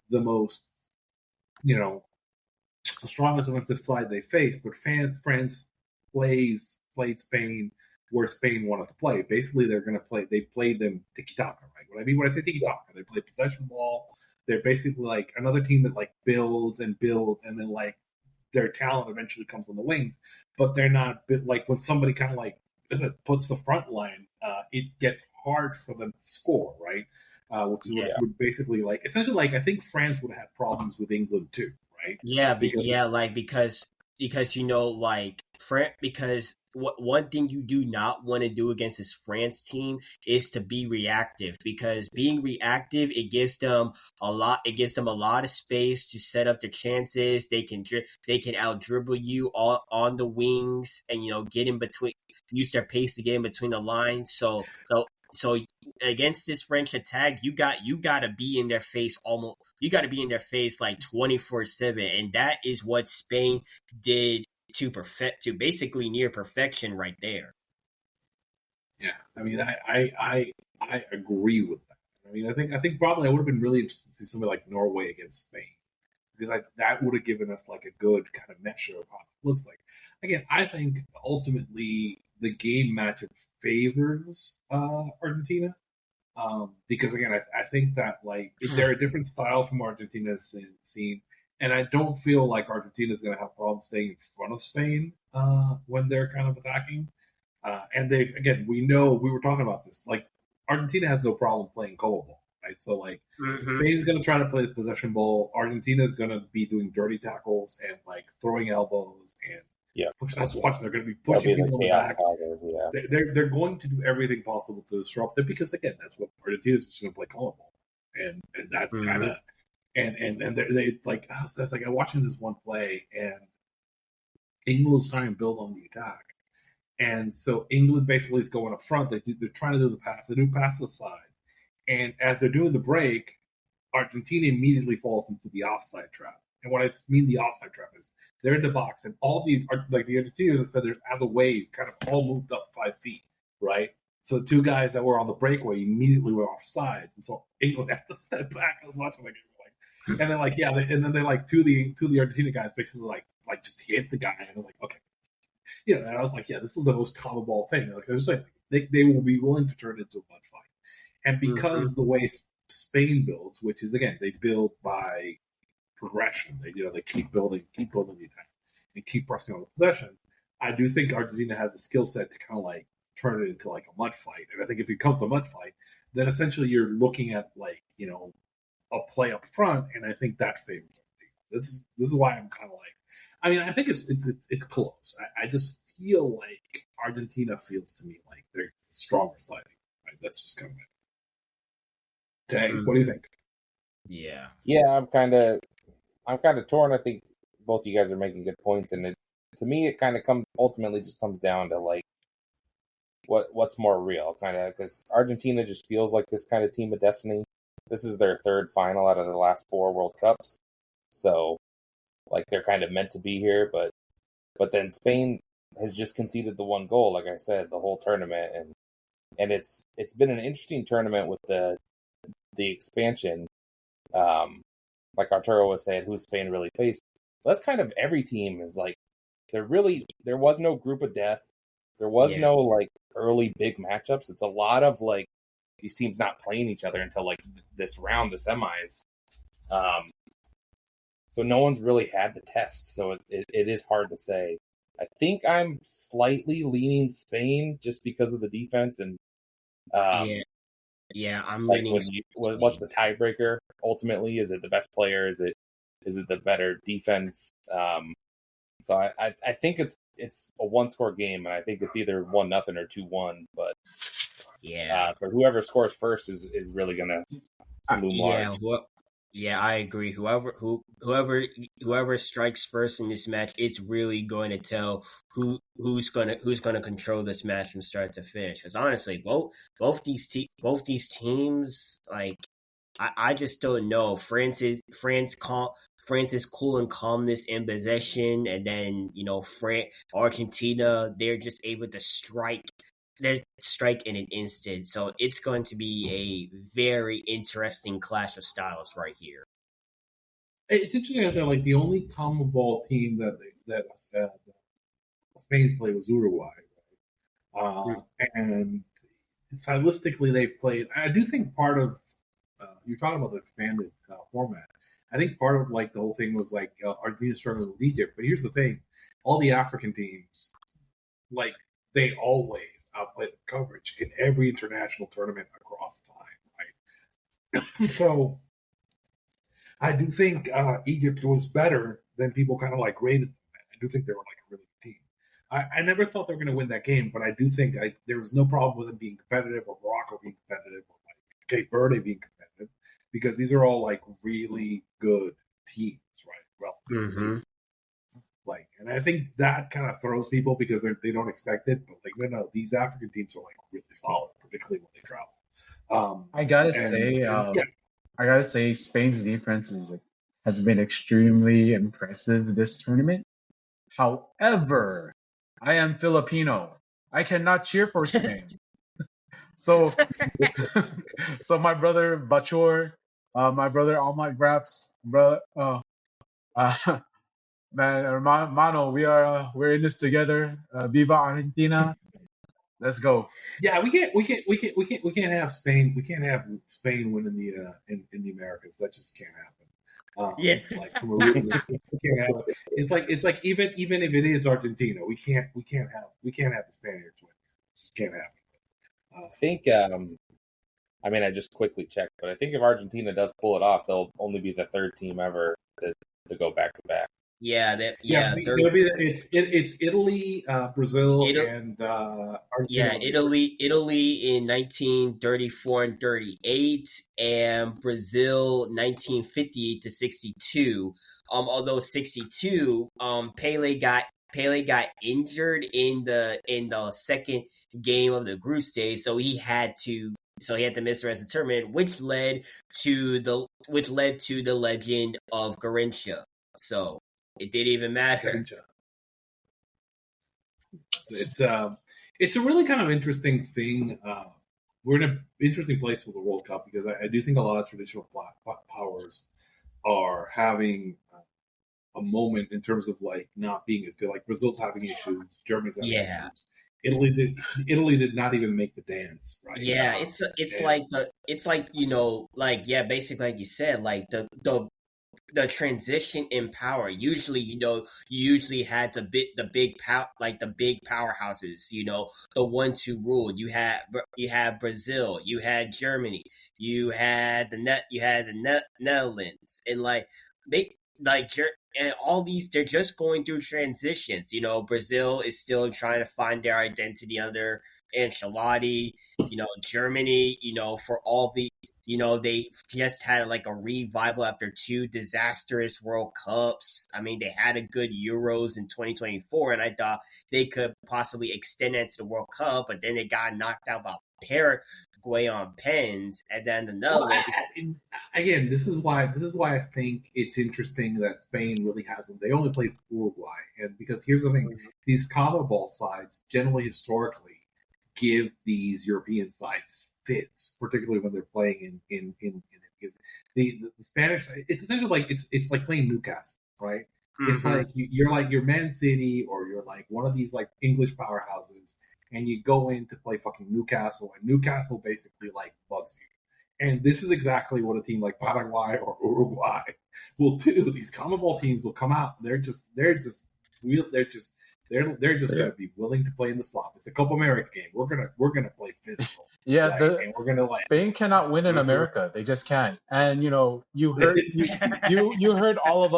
[SPEAKER 3] the most, the strongest offensive side they faced, but France played Spain where Spain wanted to play. Basically, they played them tiki-taka, right? What I mean when I say tiki-taka, they play possession ball. They're basically like another team that like builds, and then like their talent eventually comes on the wings, but they're not like when somebody kind of like puts the front line, it gets hard for them to score, right? Which is what would basically like essentially like I think France would have had problems with England too, right?
[SPEAKER 5] Yeah, because one thing you do not want to do against this France team is to be reactive, because being reactive, it gives them a lot of space to set up their chances. They can out dribble you on the wings and get in between, use their pace to get in between the lines. So against this French attack, you got to be in their face like 24/7, and that is what Spain did to basically near perfection right there.
[SPEAKER 3] Yeah, I mean, I agree with that. I mean, I think probably I would have been really interested to see somebody like Norway against Spain, because that would have given us like a good kind of measure of how it looks like. Again, I think ultimately the game matchup favors Argentina, because again, I think that like is there a different style from Argentina's seen. And I don't feel like Argentina is going to have problems staying in front of Spain when they're kind of attacking. And we know, we were talking about this, like Argentina has no problem playing cover ball, right? So like Spain's going to try to play the possession ball. Argentina is going to be doing dirty tackles and like throwing elbows and they're going to be pushing people in the back. They're going to do everything possible to disrupt it because again, that's what Argentina is just going to play cover ball, and that's kind of. And they like I was like I'm watching this one play, and England was trying to build on the attack, and so England basically is going up front. They're trying to do the pass. They do pass to the side, and as they're doing the break, Argentina immediately falls into the offside trap. And what I mean the offside trap is they're in the box, and all the Argentina defenders as a wave kind of all moved up 5 feet, right? So the two guys that were on the breakaway immediately were off sides, and so England had to step back. I was watching like. And then and then they like two of the Argentina guys basically like just hit the guy, and I was like, okay, and I was like, yeah, this is the most common ball thing. Like they're just like they will be willing to turn it into a mud fight, and because the way Spain builds, which is again they build by progression, they keep building the attack and keep pressing on the possession. I do think Argentina has a skill set to kind of like turn it into like a mud fight, and I think if it comes to a mud fight, then essentially you're looking at like a play up front, and I think that favors Argentina. This is why I'm kind of like, I mean, I think it's close. I just feel like Argentina feels to me like they're the stronger side. Right? That's just kind of it. Tay, what do you think?
[SPEAKER 4] Yeah, I'm kind of torn. I think both you guys are making good points, and to me, it kind of ultimately just comes down to like what's more real, kind of, because Argentina just feels like this kind of team of destiny. This is their third final out of the last 4 World Cups. So, like, they're kind of meant to be here. But then Spain has just conceded the 1 goal, like I said, the whole tournament. And it's been an interesting tournament with the expansion. like Arturo was saying, who Spain really faced. So that's kind of every team is like, there was no group of death. There was no like early big matchups. It's a lot of like these teams not playing each other until like this round, the semis. So no one's really had the test. So it is hard to say. I think I'm slightly leaning Spain just because of the defense and
[SPEAKER 5] I'm
[SPEAKER 4] like
[SPEAKER 5] leaning.
[SPEAKER 4] What's the tiebreaker ultimately? Is it the best player? Is it the better defense? So I think it's a 1-score game, and I think it's either 1-0 or 2-1. But but whoever scores first is really gonna loom large.
[SPEAKER 5] I agree. Whoever strikes first in this match, it's really going to tell who's gonna control this match from start to finish. Because honestly, both these teams, like I just don't know. France is cool and calmness in possession, and then Argentina, they're just able to strike. They strike in an instant, so it's going to be a very interesting clash of styles right here.
[SPEAKER 3] It's interesting to say, like the only common ball team that Spain played was Uruguay, and stylistically they played. I do think part of you're talking about the expanded format. I think part of like the whole thing was like Argentina struggling with Egypt, but here's the thing: all the African teams, like they always outplay the coverage in every international tournament across time, right? So I do think Egypt was better than people kind of like rated them. I do think they were like a really good team. I never thought they were going to win that game, but I do think there was no problem with them being competitive or Morocco being competitive or like Cape Verde being competitive because these are all like really good teams, right? Well, teams. Like, and I think that kind of throws people because they don't expect it. But like, no, these African teams are like really solid, particularly when they travel.
[SPEAKER 2] I gotta say, Spain's defense has been extremely impressive this tournament. However, I am Filipino. I cannot cheer for Spain. So my brother Bachor, my brother Ahmad Graps, brother, man, hermano, we're in this together. Viva Argentina! Let's go.
[SPEAKER 3] Yeah, we can't have Spain. We can't have Spain winning the in the Americas. That just can't happen.
[SPEAKER 5] Yes,
[SPEAKER 3] like we can't have it. It's like even if it is Argentina, we can't have the Spaniards win. Just can't happen.
[SPEAKER 4] I think. I mean, I just quickly checked, but I think if Argentina does pull it off, they'll only be the third team ever to go back to back.
[SPEAKER 3] It's Italy, Brazil, and Argentina.
[SPEAKER 5] Italy in 1934 and 38, and Brazil 1958 to 62. Although 62, Pele got injured in the second game of the group stage, so he had to miss the rest of the tournament, which led to the legend of Garrincha. So it didn't even matter.
[SPEAKER 3] It's a really kind of interesting thing. We're in an interesting place with the World Cup because I do think a lot of traditional powers are having a moment in terms of like not being as good. Like Brazil's having issues, Germany's having issues. Italy did not even make the dance, right?
[SPEAKER 5] Yeah, basically like you said, like the transition in power. Usually, you usually had the big powerhouses. The 1-2 rule. You had Brazil, you had Germany, you had the Netherlands, and and all these, they're just going through transitions. Brazil is still trying to find their identity under Ancelotti. Germany, for all the, they just had like a revival after 2 disastrous World Cups. I mean, they had a good Euros in 2024, and I thought they could possibly extend it to the World Cup, but then they got knocked out by Paraguay on pens, and then another.
[SPEAKER 3] Again, this is why I think it's interesting that Spain really hasn't. They only played Uruguay, and because here's the thing: these CONMEBOL sides generally, historically, give these European sides fits, particularly when they're playing in because the Spanish, it's essentially like it's like playing Newcastle, right?
[SPEAKER 5] Mm-hmm.
[SPEAKER 3] It's like you're like your Man City or you're like one of these like English powerhouses, and you go in to play fucking Newcastle, and Newcastle basically like bugs you. And this is exactly what a team like Paraguay or Uruguay will do. These CONMEBOL teams will come out. They're just going to be willing to play in the slop. It's a Copa America game. We're gonna play physical.
[SPEAKER 2] Yeah,
[SPEAKER 3] right?
[SPEAKER 2] the
[SPEAKER 3] And we're gonna like
[SPEAKER 2] Spain cannot win in America. They just can't. And you heard you heard all of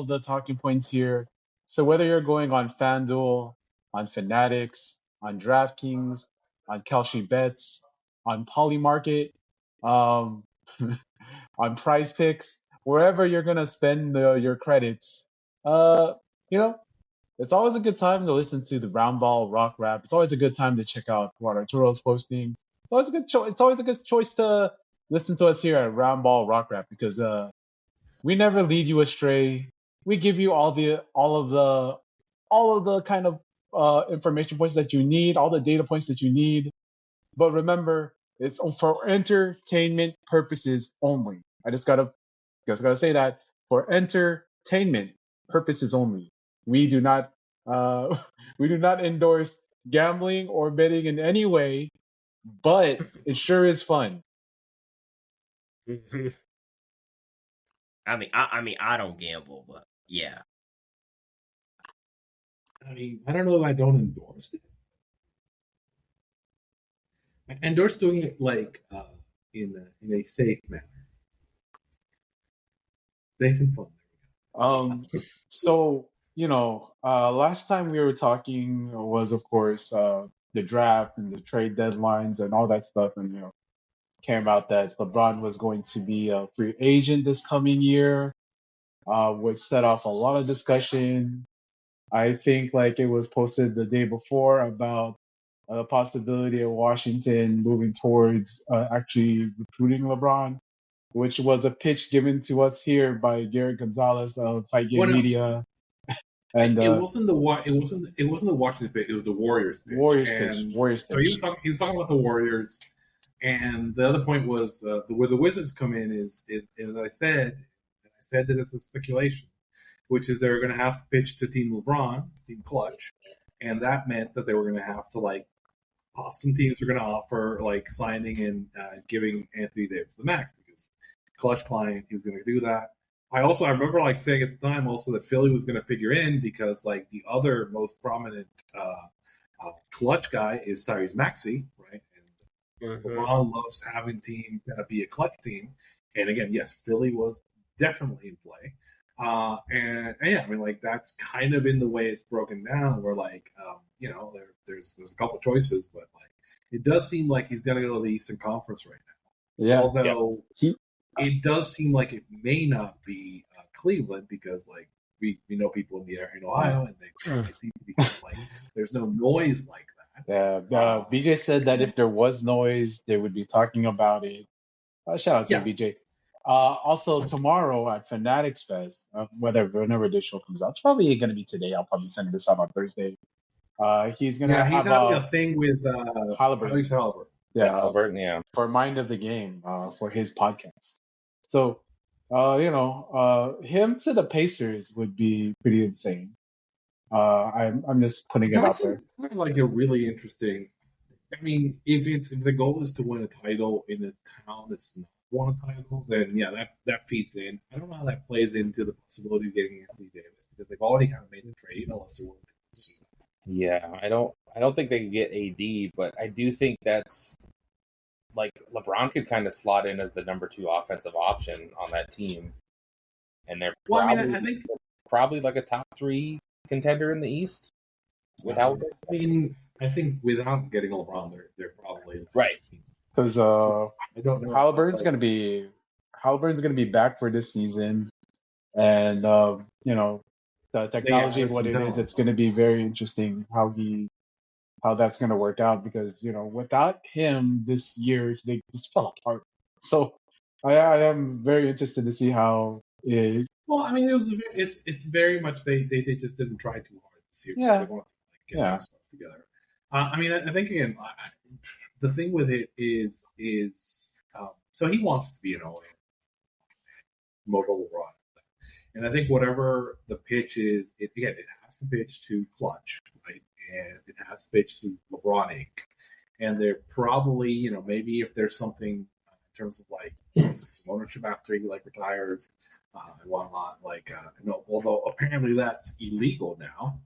[SPEAKER 2] the talking points here. So whether you're going on FanDuel, on Fanatics, on DraftKings, on Kalshi Bets, on Polymarket, on Prize Picks, wherever you're gonna spend your credits, you know, it's always a good time to listen to the roundball rock rap. It's always a good time to check out what Arturo's posting. It's always a good It's always a good choice to listen to us here at Roundball Rock Rap because we never lead you astray. We give you all of the kind of information points that you need, all the data points that you need. But remember, it's for entertainment purposes only. I just gotta say that for entertainment purposes only. We do not we do not endorse gambling or betting in any way, but it sure is fun.
[SPEAKER 5] I mean, I don't gamble, but yeah.
[SPEAKER 3] I mean, I don't know if I don't endorse it. I endorse doing it like in a safe manner, safe and fun.
[SPEAKER 2] So last time we were talking was of course the draft and the trade deadlines and all that stuff, and came out that LeBron was going to be a free agent this coming year, which set off a lot of discussion. I think like it was posted the day before about the possibility of Washington moving towards actually recruiting LeBron, which was a pitch given to us here by Garrett Gonzalez of Fight Game Media. And
[SPEAKER 3] it wasn't the Washington pitch. It was the Warriors pitch.
[SPEAKER 2] Warriors pitch.
[SPEAKER 3] So he was talking about the Warriors, and the other point was where the Wizards come in is as I said that it's a speculation, which is they're going to have to pitch to Team LeBron, Team Clutch, and that meant that they were going to have to like some teams are going to offer like signing and giving Anthony Davis the max because Clutch client he was going to do that. I remember like saying at the time also that Philly was going to figure in because like the other most prominent Clutch guy is Tyrese Maxey, right? And LeBron loves having team be a Clutch team, and again, yes, Philly was definitely in play. And yeah, I mean, like that's kind of in the way it's broken down. Where like, there's a couple choices, but like it does seem like he's gonna go to the Eastern Conference right now.
[SPEAKER 2] Yeah.
[SPEAKER 3] Although it does seem like it may not be Cleveland because like we know people in the area in Ohio, and they seem to be kind of like there's no noise like that.
[SPEAKER 2] Yeah. BJ said that if there was noise, they would be talking about it. Shout out to BJ. Also, tomorrow at Fanatics Fest, whenever this show comes out, it's probably going to be today. I'll probably send this out on Thursday. He's going to have
[SPEAKER 3] a thing with
[SPEAKER 2] Halliburton. Yeah,
[SPEAKER 4] Halliburton, yeah.
[SPEAKER 2] For Mind of the Game, for his podcast. So, him to the Pacers would be pretty insane. I'm just putting it out there.
[SPEAKER 3] Like a really interesting. I mean, if the goal is to win a title in a town that's not won a title, then yeah, that feeds in. I don't know how that plays into the possibility of getting Anthony Davis because they've already kind of made the trade unless they're willing to pursue that.
[SPEAKER 4] Yeah, I don't think they can get AD, but I do think that's like LeBron could kind of slot in as the number 2 offensive option on that team, and they're probably like a top 3 contender in the East. Without,
[SPEAKER 3] I think without getting LeBron, they're probably
[SPEAKER 4] right.
[SPEAKER 2] Because
[SPEAKER 3] I don't know.
[SPEAKER 2] Halliburton's gonna be back for this season, and the technology of what it is, it's gonna be very interesting how that's gonna work out because without him this year they just fell apart. So I am very interested to see how it.
[SPEAKER 3] Well, I mean, it's very much they just didn't try too hard this year.
[SPEAKER 2] Yeah.
[SPEAKER 3] They want to get some stuff together. I mean, I think again. The thing with it is so he wants to be an OA. promote LeBron. And I think whatever the pitch is, it has to pitch to clutch, right? And it has to pitch to LeBron Inc. And they're probably, maybe if there's something in terms of like some ownership after he like retires and whatnot, although apparently that's illegal now,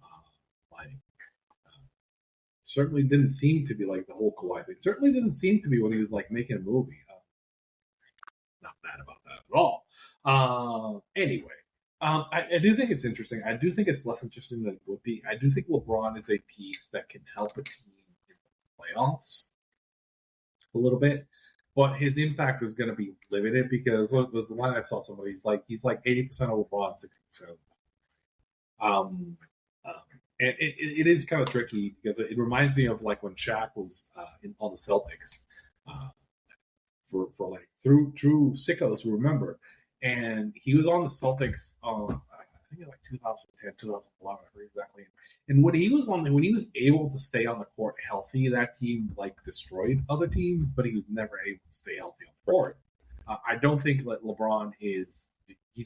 [SPEAKER 3] certainly didn't seem to be like the whole Kawhi thing. Certainly didn't seem to be when he was like making a movie. Not mad about that at all. Anyway. I do think it's interesting. I do think it's less interesting than it would be. I do think LeBron is a piece that can help a team in the playoffs a little bit, but his impact is going to be limited because what was the line I saw somebody? He's like 80% of LeBron, 60% of LeBron. And it is kind of tricky because it reminds me of like when Shaq was on the Celtics for like through sickos who remember. And he was on the Celtics, I think like 2010, 2011, exactly. And when he was able to stay on the court healthy, that team like destroyed other teams, but he was never able to stay healthy on the court. I don't think that LeBron he's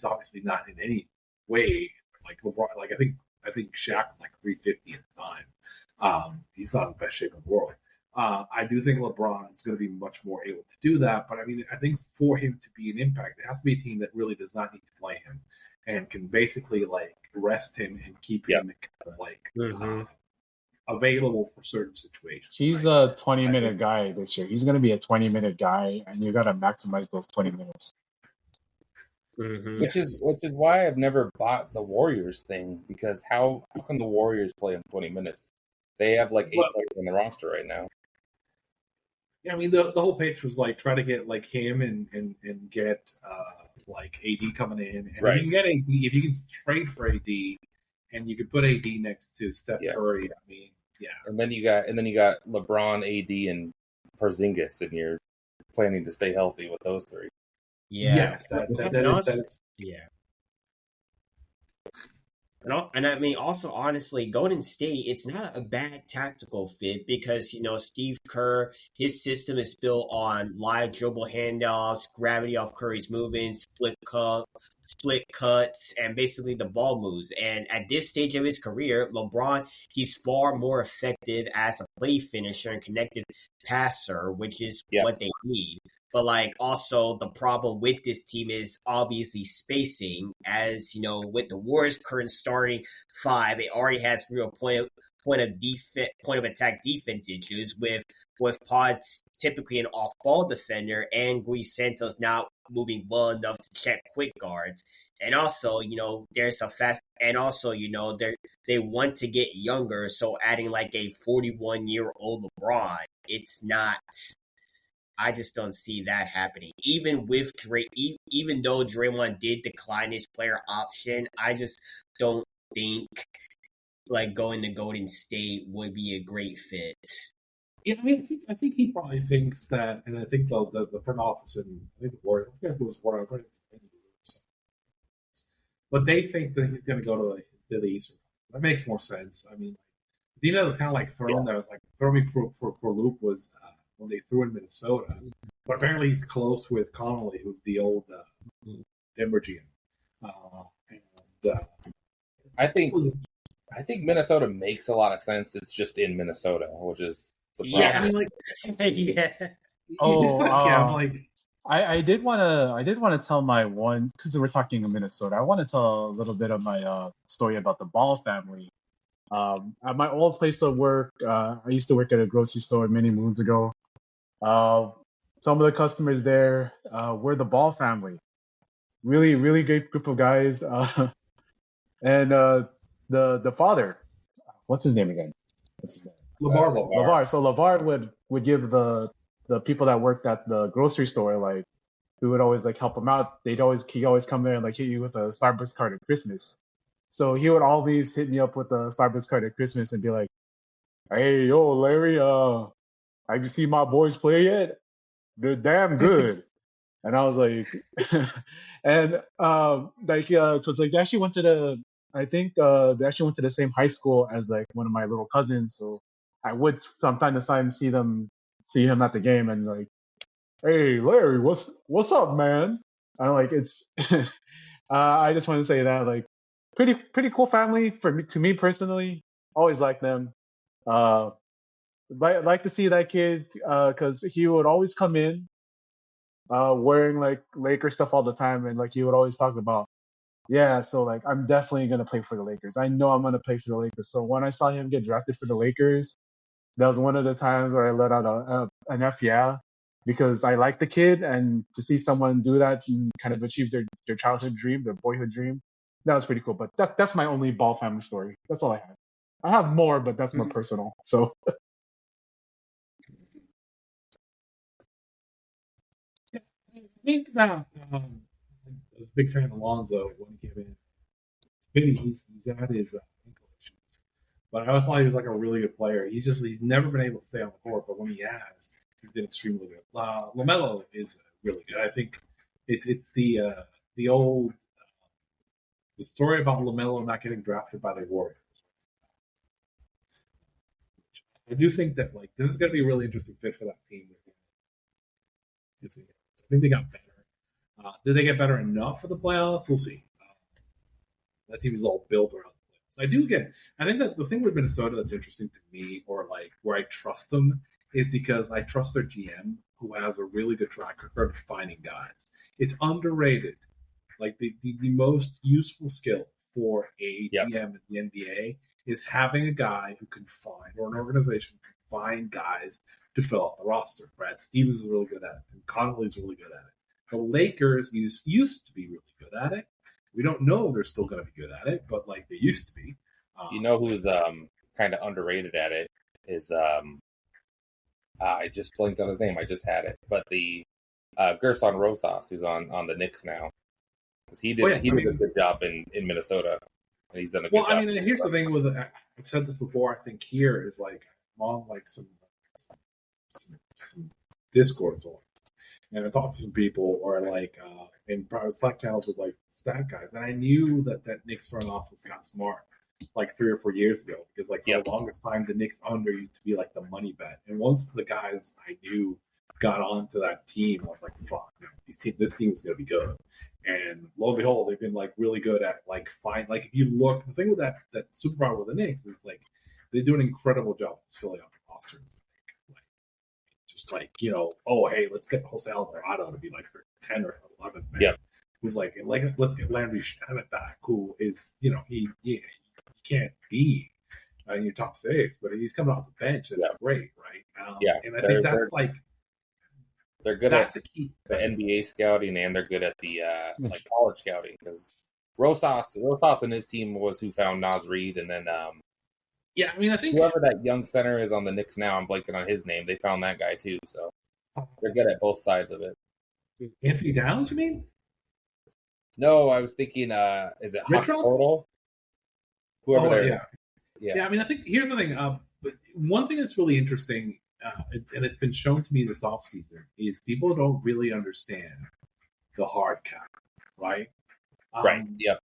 [SPEAKER 3] obviously not in any way like LeBron. Like I think Shaq was like 350 at the time. He's not in the best shape in the world. I do think LeBron is going to be much more able to do that. But I mean, I think for him to be an impact, it has to be a team that really does not need to play him and can basically like rest him and keep him kind of like available for certain situations.
[SPEAKER 2] He's a 20-minute guy this year. He's going to be a 20-minute guy, and you got to maximize those 20 minutes.
[SPEAKER 4] Mm-hmm. Which is why I've never bought the Warriors thing, because how can the Warriors play in 20 minutes? They have like 8 players in the roster right now.
[SPEAKER 3] Yeah, I mean the whole pitch was like try to get like him and get like AD coming in, and
[SPEAKER 4] right.
[SPEAKER 3] If you can get AD, if you can trade for AD, and you could put AD next to Steph Curry. I mean, yeah. And then you got
[SPEAKER 4] LeBron, AD, and Porzingis, and you're planning to stay healthy with those three.
[SPEAKER 5] Yeah.
[SPEAKER 3] Yes, that is.
[SPEAKER 5] Yeah. And I mean, also, honestly, Golden State, it's not a bad tactical fit because, Steve Kerr, his system is built on live dribble handoffs, gravity off Curry's movements, split cuts, and basically the ball moves. And at this stage of his career, LeBron, he's far more effective as a play finisher and connected passer, which is what they need. But, also the problem with this team is obviously spacing. As, with the Warriors' current starting five, it already has real point of attack defense issues with Pod's typically an off-ball defender and Gui Santos not moving well enough to check quick guards. And also, there's a fast – and also, they want to get younger, so adding like a 41-year-old LeBron, it's not – I just don't see that happening. Even though Draymond did decline his player option, I just don't think going to Golden State would be a great fit.
[SPEAKER 3] Yeah, I mean, I think he probably thinks that, and I think the front office and I think the Warriors, I forget who was Warriors, but they think that he's going to go to the Eastern. That makes more sense. I mean, Dina was kind of like thrown. That was like throwing me for loop was. When they threw in Minnesota. But apparently he's close with Connolly, who's the old Denver GM.
[SPEAKER 4] I think Minnesota makes a lot of sense. It's just in Minnesota, which is the problem.
[SPEAKER 2] I did want to tell my one, because we're talking in Minnesota. I want to tell a little bit of my story about the Ball family. At my old place of work, I used to work at a grocery store many moons ago. Some of the customers there were the Ball family. Really, really great group of guys. And the father, what's his name again? LeVar. So LeVar would give the people that worked at the grocery store, we would always help him out. He'd always come there and hit you with a Starbucks card at Christmas. So he would always hit me up with a Starbucks card at Christmas and be like, "Hey, yo, Larry, have you seen my boys play yet? They're damn good." And I was like, and because they actually went to they actually went to the same high school as one of my little cousins. So I would from time to time see him at the game and "Hey, Larry, what's up, man?" I like it's. I just want to say that like pretty cool family to me personally. Always like them. Uh, like to see that kid because he would always come in wearing like Lakers stuff all the time, and like he would always talk about, yeah, so like I'm definitely gonna play for the Lakers. I know I'm gonna play for the Lakers. So when I saw him get drafted for the Lakers, that was one of the times where I let out an F yeah, because I like the kid, and to see someone do that and kind of achieve their childhood dream, their boyhood dream, that was pretty cool. But that's my only Ball family story. That's all I have. I have more, but that's more personal. So
[SPEAKER 3] Yeah, I think that I was a big fan of Alonzo when he came in. It's pity he's had his ankle issues, but I always thought he was like a really good player. He's never been able to stay on the court, but when he has, he's been extremely good. LaMelo is really good. I think it's the old the story about LaMelo not getting drafted by the Warriors. I do think that like this is going to be a really interesting fit for that team. I think they got better. Did they get better enough for the playoffs? We'll see. That team is all built around the playoffs. I think that the thing with Minnesota that's interesting to me, or like where I trust them, is because I trust their GM, who has a really good track record of finding guys. It's underrated. Like the most useful skill for a GM in the NBA is having a guy who can find, or an organization can find guys to fill out the roster. Brad Stevens is really good at it, and Connolly is really good at it. The Lakers used to be really good at it. We don't know if they're still going to be good at it, but like they used to be.
[SPEAKER 4] You know who's kind of underrated at it is I just blanked on his name. I just had it, but the Gerson Rosas, who's on the Knicks now. He did a good job in Minnesota, and he's done a good job.
[SPEAKER 3] Well, I mean, here's the thing with I've said this before. I think here is like I'm on like some Discords on, and I talked to some people or like in private Slack channels with like stat guys, and I knew that Knicks front office got smart like 3 or 4 years ago because like for the longest time the Knicks under used to be like the money bet, and once the guys I knew got onto that team, I was like, fuck, this team is gonna be good. And lo and behold, they've been like really good at like if you look, the thing with that superpower with the Knicks is like they do an incredible job of filling out the rosters. Just like, oh hey, let's get Jose Alvarado to be like 10 or 11 man.
[SPEAKER 4] Yeah.
[SPEAKER 3] Who's like let's get Landry Shamet back, who is he can't be in your top 6, but he's coming off the bench and it's great, right? And I think that's like
[SPEAKER 4] they're good at the NBA scouting, and they're good at the like college scouting because Rosas and his team was who found Naz Reid, and then I mean I think whoever that young center is on the Knicks now, I'm blanking on his name. They found that guy too, so they're good at both sides of it.
[SPEAKER 3] Anthony Downs, you mean?
[SPEAKER 4] No, I was thinking, is it Total? Whoever
[SPEAKER 3] Yeah. I mean, I think here's the thing. One thing that's really interesting. And it's been shown to me this offseason, is people don't really understand the hard cap, right?
[SPEAKER 4] Right, yep.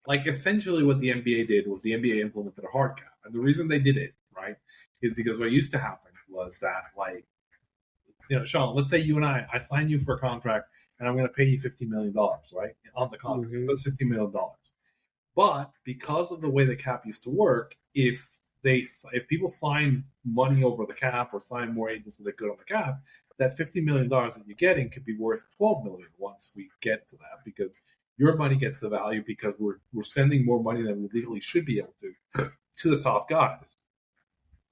[SPEAKER 3] Like, essentially what the NBA did was the NBA implemented a hard cap. And the reason they did it, right, is because what used to happen was that, like, Sean, let's say you and I sign you for a contract, and I'm going to pay you $15 million, right, on the contract. Mm-hmm. So that's $15 million. But because of the way the cap used to work, if people sign money over the cap or sign more agents than they could on the cap, that $50 million that you're getting could be worth $12 million once we get to that, because your money gets the value because we're sending more money than we legally should be able to the top guys.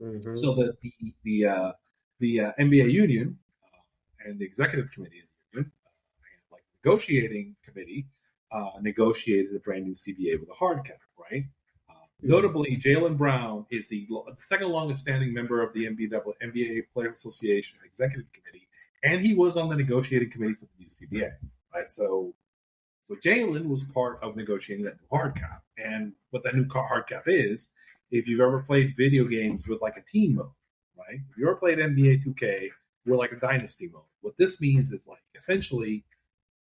[SPEAKER 3] Mm-hmm. So that the NBA union and the executive committee of the union, and like negotiating committee, negotiated a brand new CBA with a hard cap, right? Notably, Jaylen Brown is the second longest standing member of the NBA Players Association Executive Committee, and he was on the negotiating committee for the new CBA. Right, so Jaylen was part of negotiating that new hard cap. And what that new hard cap is, if you've ever played video games with like a team mode, right? If you ever played NBA 2K, we're like a dynasty mode. What this means is like essentially,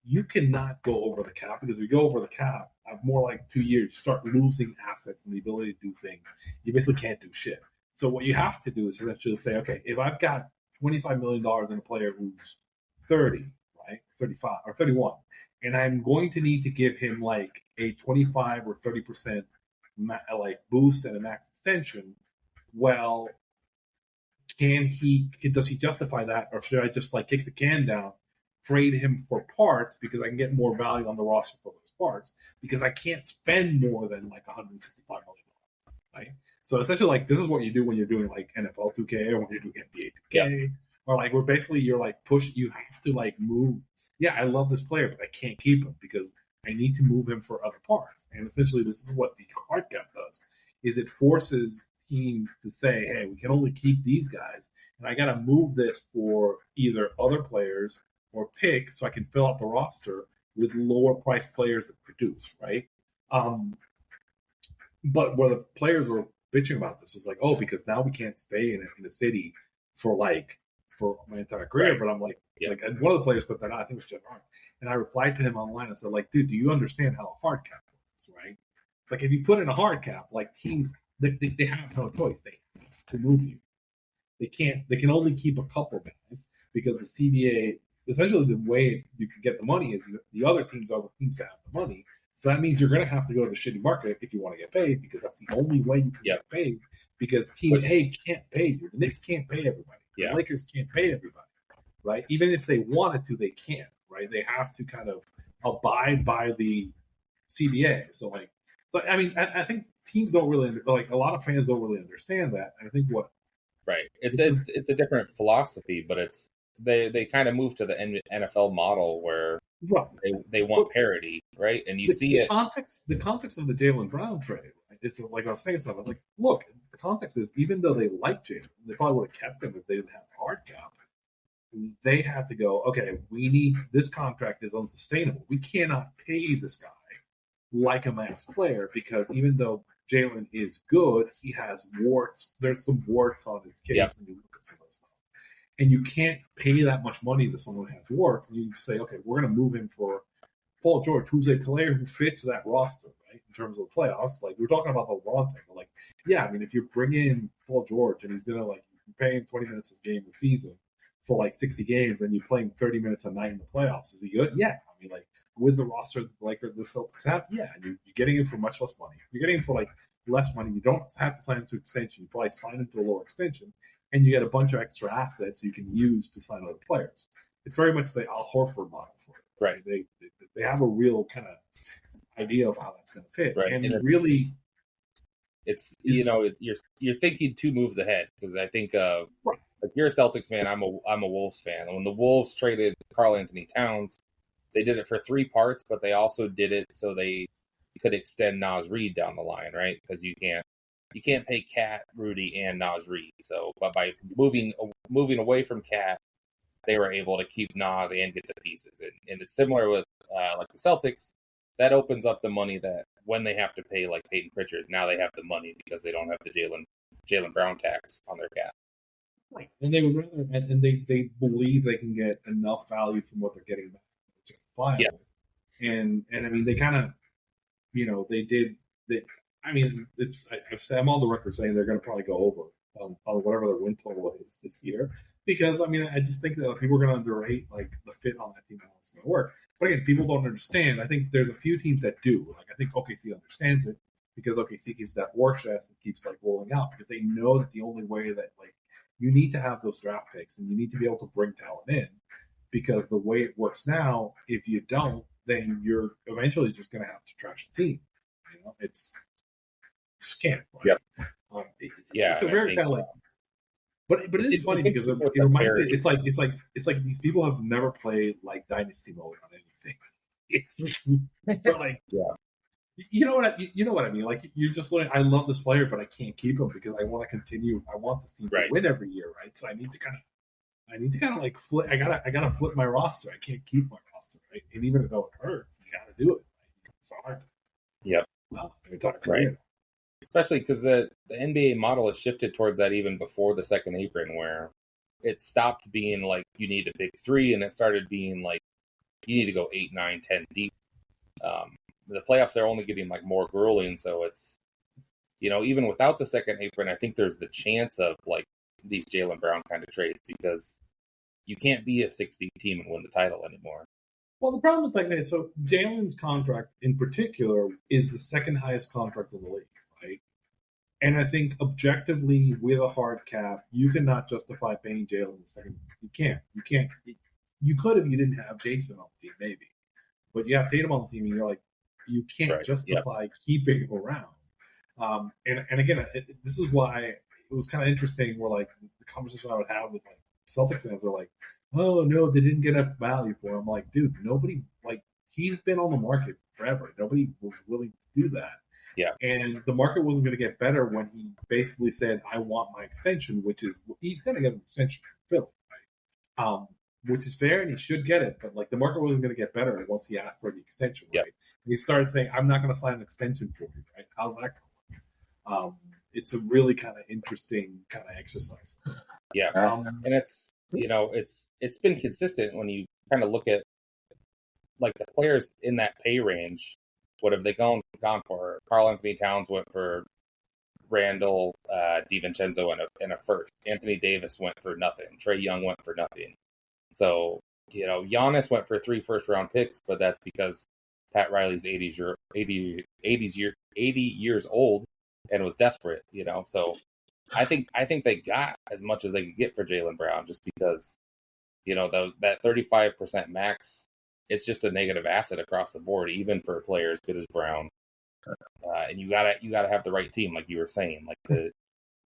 [SPEAKER 3] you cannot go over the cap, because if you go over the cap, more like 2 years, you start losing assets and the ability to do things. You basically can't do shit. So what you have to do is essentially say, okay, if I've got $25 million in a player who's 30, right, 35 or 31, and I'm going to need to give him like a 25 or 30% like boost and a max extension. Well, does he justify that, or should I just like kick the can down, trade him for parts because I can get more value on the roster for those parts because I can't spend more than like $165 million, right? So essentially, like this is what you do when you're doing like NFL 2K or when you're doing NBA 2K, or like where basically you're like you have to like move. Yeah, I love this player, but I can't keep him because I need to move him for other parts. And essentially, this is what the card cap does: is it forces teams to say, hey, we can only keep these guys, and I got to move this for either other players or picks so I can fill out the roster with lower priced players that produce, right? But where the players were bitching about this was like, oh, because now we can't stay in the city for my entire career. Right. But I'm like, and one of the players put that out, I think it was Jeff Hart, and I replied to him online and said, like, dude, do you understand how a hard cap works, right? It's like if you put in a hard cap, like teams, they have no choice. They have to move you. They can only keep a couple guys because the CBA, essentially the way you can get the money is the other teams are the teams that have the money. So that means you're going to have to go to the shitty market if you want to get paid because that's the only way you can get paid because Team A can't pay you. The Knicks can't pay everybody. The Lakers can't pay everybody, right? Even if they wanted to, they can't, right? They have to kind of abide by the CBA. So I mean, I think teams don't really, like a lot of fans don't really understand that. I think
[SPEAKER 4] it's a different philosophy, but they kind of move to the NFL model where they want parity, right? And the
[SPEAKER 3] context of the Jaylen Brown trade, right? It's like I was saying something like, look, the context is even though they like Jaylen, they probably would have kept him if they didn't have a hard cap. They had to go, okay, this contract is unsustainable. We cannot pay this guy like a max player because even though Jaylen is good, he has warts. There's some warts on his case when you look at some of this stuff. And you can't pay that much money to someone who has warts. And you can say, okay, we're going to move him for Paul George, who's a player who fits that roster, right? In terms of the playoffs. Like, we're talking about the LeBron thing. But like, I mean, if you bring in Paul George and he's going to, like, you're paying 20 minutes a game this season for, like, 60 games and you're playing 30 minutes a night in the playoffs, is he good? Yeah. I mean, like, with the roster like the Celtics have, and you're getting him for much less money. You're getting him for, like, less money. You don't have to sign him to extension. You probably sign him to a lower extension. And you get a bunch of extra assets you can use to sign other players. It's very much the Al Horford model for it.
[SPEAKER 4] Right.
[SPEAKER 3] They have a real kind of idea of how that's going to fit.
[SPEAKER 4] Right.
[SPEAKER 3] And really,
[SPEAKER 4] you're thinking two moves ahead because I think like you're a Celtics fan, I'm a Wolves fan. When the Wolves traded Karl Anthony Towns, they did it for 3 parts, but they also did it so they could extend Naz Reid down the line, right? Because you can't pay Cat, Rudy, and Naz Reid. So, but by moving away from Cat, they were able to keep Naz and get the pieces. And it's similar with like the Celtics. That opens up the money that when they have to pay like Peyton Pritchard, now they have the money because they don't have the Jaylen Brown tax on their cap.
[SPEAKER 3] Right, and they would rather, and they believe they can get enough value from what they're getting back, justifiable. Yeah. And I mean, they kind of, they did. I mean, I'm on the record saying they're going to probably go over on whatever their win total is this year. Because, I mean, I just think that people are going to underrate, like, the fit on that team and how it's going to work. But again, people don't understand. I think there's a few teams that do. Like, I think OKC understands it because OKC keeps that war chest and keeps, like, rolling out because they know that the only way that, like, you need to have those draft picks and you need to be able to bring talent in because the way it works now, if you don't, then you're eventually just going to have to trash the team. It's just can't. Right?
[SPEAKER 4] Yep.
[SPEAKER 3] It's a very kind of like, but it is funny because it reminds me. It's like these people have never played like Dynasty mode on anything. But like, you know what I mean. Like you're just like, I love this player, but I can't keep him because I want to continue. I want this team to win every year, right? So I need to kind of like flip. I gotta flip my roster. I can't keep my roster, right? And even though it hurts, you gotta do it. Right? It's hard.
[SPEAKER 4] Yep.
[SPEAKER 3] Well, we're talking right.
[SPEAKER 4] Especially because the NBA model has shifted towards that even before the second apron, where it stopped being like you need a big 3 and it started being like you need to go 8, 9, 10 deep. The playoffs are only getting like more grueling, so it's even without the second apron, I think there's the chance of like these Jaylen Brown kind of trades because you can't be a 6 deep team and win the title anymore.
[SPEAKER 3] Well, the problem is like this. So Jalen's contract in particular is the second highest contract in the league, right? And I think objectively, with a hard cap, you cannot justify paying Jalen the second. You can't. You can't. You could if you didn't have Jason on the team, maybe. But you have Tatum on the team, and you're like, you can't justify keeping him around. And again, this is why it was kind of interesting. Where like the conversation I would have with like Celtics fans are like, "Oh no, they didn't get enough value for him." I'm like, dude, nobody he's been on the market forever. Nobody was willing to do that.
[SPEAKER 4] Yeah.
[SPEAKER 3] And the market wasn't going to get better when he basically said, "I want my extension," which is he's going to get an extension from Philly, right? Which is fair, and he should get it. But like the market wasn't going to get better once he asked for the extension, right? And he started saying, "I'm not going to sign an extension for you," right? How's that going? It's a really kind of interesting kind of exercise.
[SPEAKER 4] Yeah, and it's it's been consistent when you kind of look at like the players in that pay range. What have they gone for? Karl Anthony Towns went for Randall DiVincenzo in a first. Anthony Davis went for nothing. Trae Young went for nothing. So Giannis went for 3 first-round picks, but that's because Pat Riley's 80 years old and was desperate. So I think they got as much as they could get for Jaylen Brown, just because that 35% max. It's just a negative asset across the board, even for a player as good as Brown. And you gotta have the right team, like you were saying. Like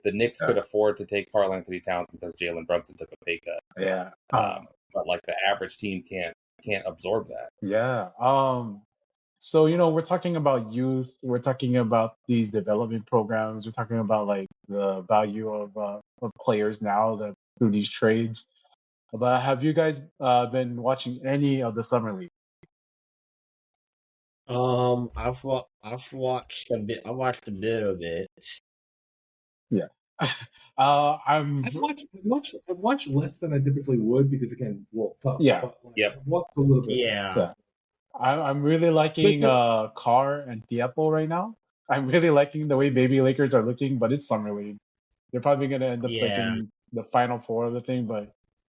[SPEAKER 4] the Knicks could afford to take Karl Anthony Towns because Jalen Brunson took a pay cut.
[SPEAKER 2] Yeah.
[SPEAKER 4] But like the average team can't absorb that.
[SPEAKER 2] Yeah. So we're talking about youth. We're talking about these development programs. We're talking about like the value of players now through these trades. But have you guys been watching any of the summer league?
[SPEAKER 5] I've watched a bit. I watched a bit of it.
[SPEAKER 2] Yeah.
[SPEAKER 3] I've watched less than I typically would because again,
[SPEAKER 2] yeah.
[SPEAKER 3] I've watched a little bit.
[SPEAKER 5] Yeah.
[SPEAKER 2] I'm really liking Carr and Tiapo right now. I'm really liking the way Baby Lakers are looking, but it's summer league. They're probably gonna end up in the final 4 of the thing, but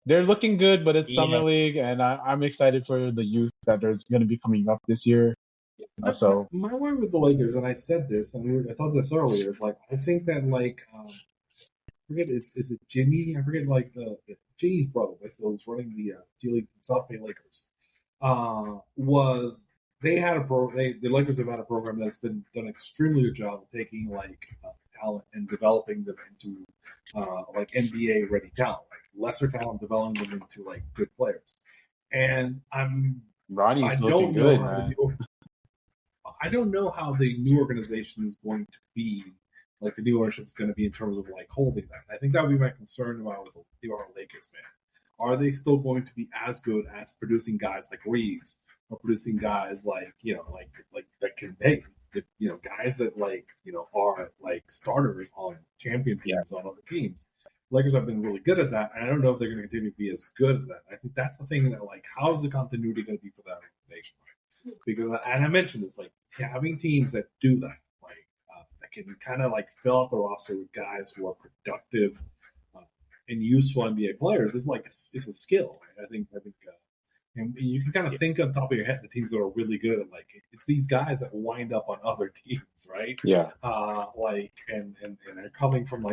[SPEAKER 2] they're looking good. But it's summer league, and I'm excited for the youth that there's gonna be coming up this year. So
[SPEAKER 3] my word with the Lakers, and I said this, and I thought this earlier, is like I think that I forget is it Jimmy? I forget the Jimmy's brother, who's running the G League South Bay Lakers. The Lakers have had a program that's been done an extremely good job of taking talent and developing them into NBA ready talent, lesser talent, developing them into good players. And
[SPEAKER 2] Ronnie's looking good, man.
[SPEAKER 3] I don't know how the new organization is going to be, the new ownership is going to be in terms of holding that. I think that would be my concern about the Lakers, man. Are they still going to be as good as producing guys like Reeves or producing guys that can pay? Guys that are starters on champion teams on other teams. Lakers have been really good at that, and I don't know if they're going to continue to be as good at that. I think that's the thing that how is the continuity going to be for that organization? Right? Because, and I mentioned this, having teams that do that, that can kind of fill out the roster with guys who are productive and useful NBA players is it's a skill. Right? I think, and you can kind of think on top of your head the teams that are really good at it's these guys that wind up on other teams, right?
[SPEAKER 2] Yeah.
[SPEAKER 3] And they're coming from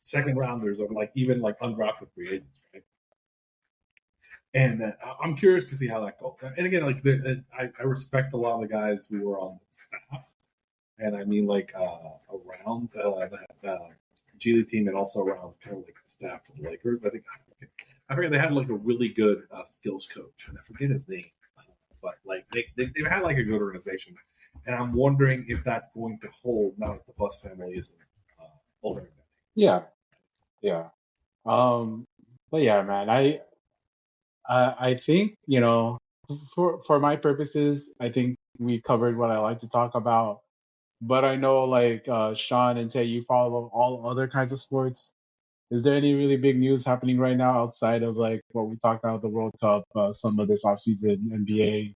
[SPEAKER 3] second rounders or even undrafted free agents, right? And I'm curious to see how that goes. And again, I respect a lot of the guys who are on the staff, and I mean around that G League team and also around kind of the staff of the Lakers. I forget they had a really good skills coach, and I forget his name, but they've had a good organization, and I'm wondering if that's going to hold now that the Bus family isn't older.
[SPEAKER 2] Yeah. But yeah, man, I think for my purposes, I think we covered what I like to talk about. But I know Sean and Tay, you follow all other kinds of sports. Is there any really big news happening right now outside of what we talked about, the World Cup, some of this offseason NBA?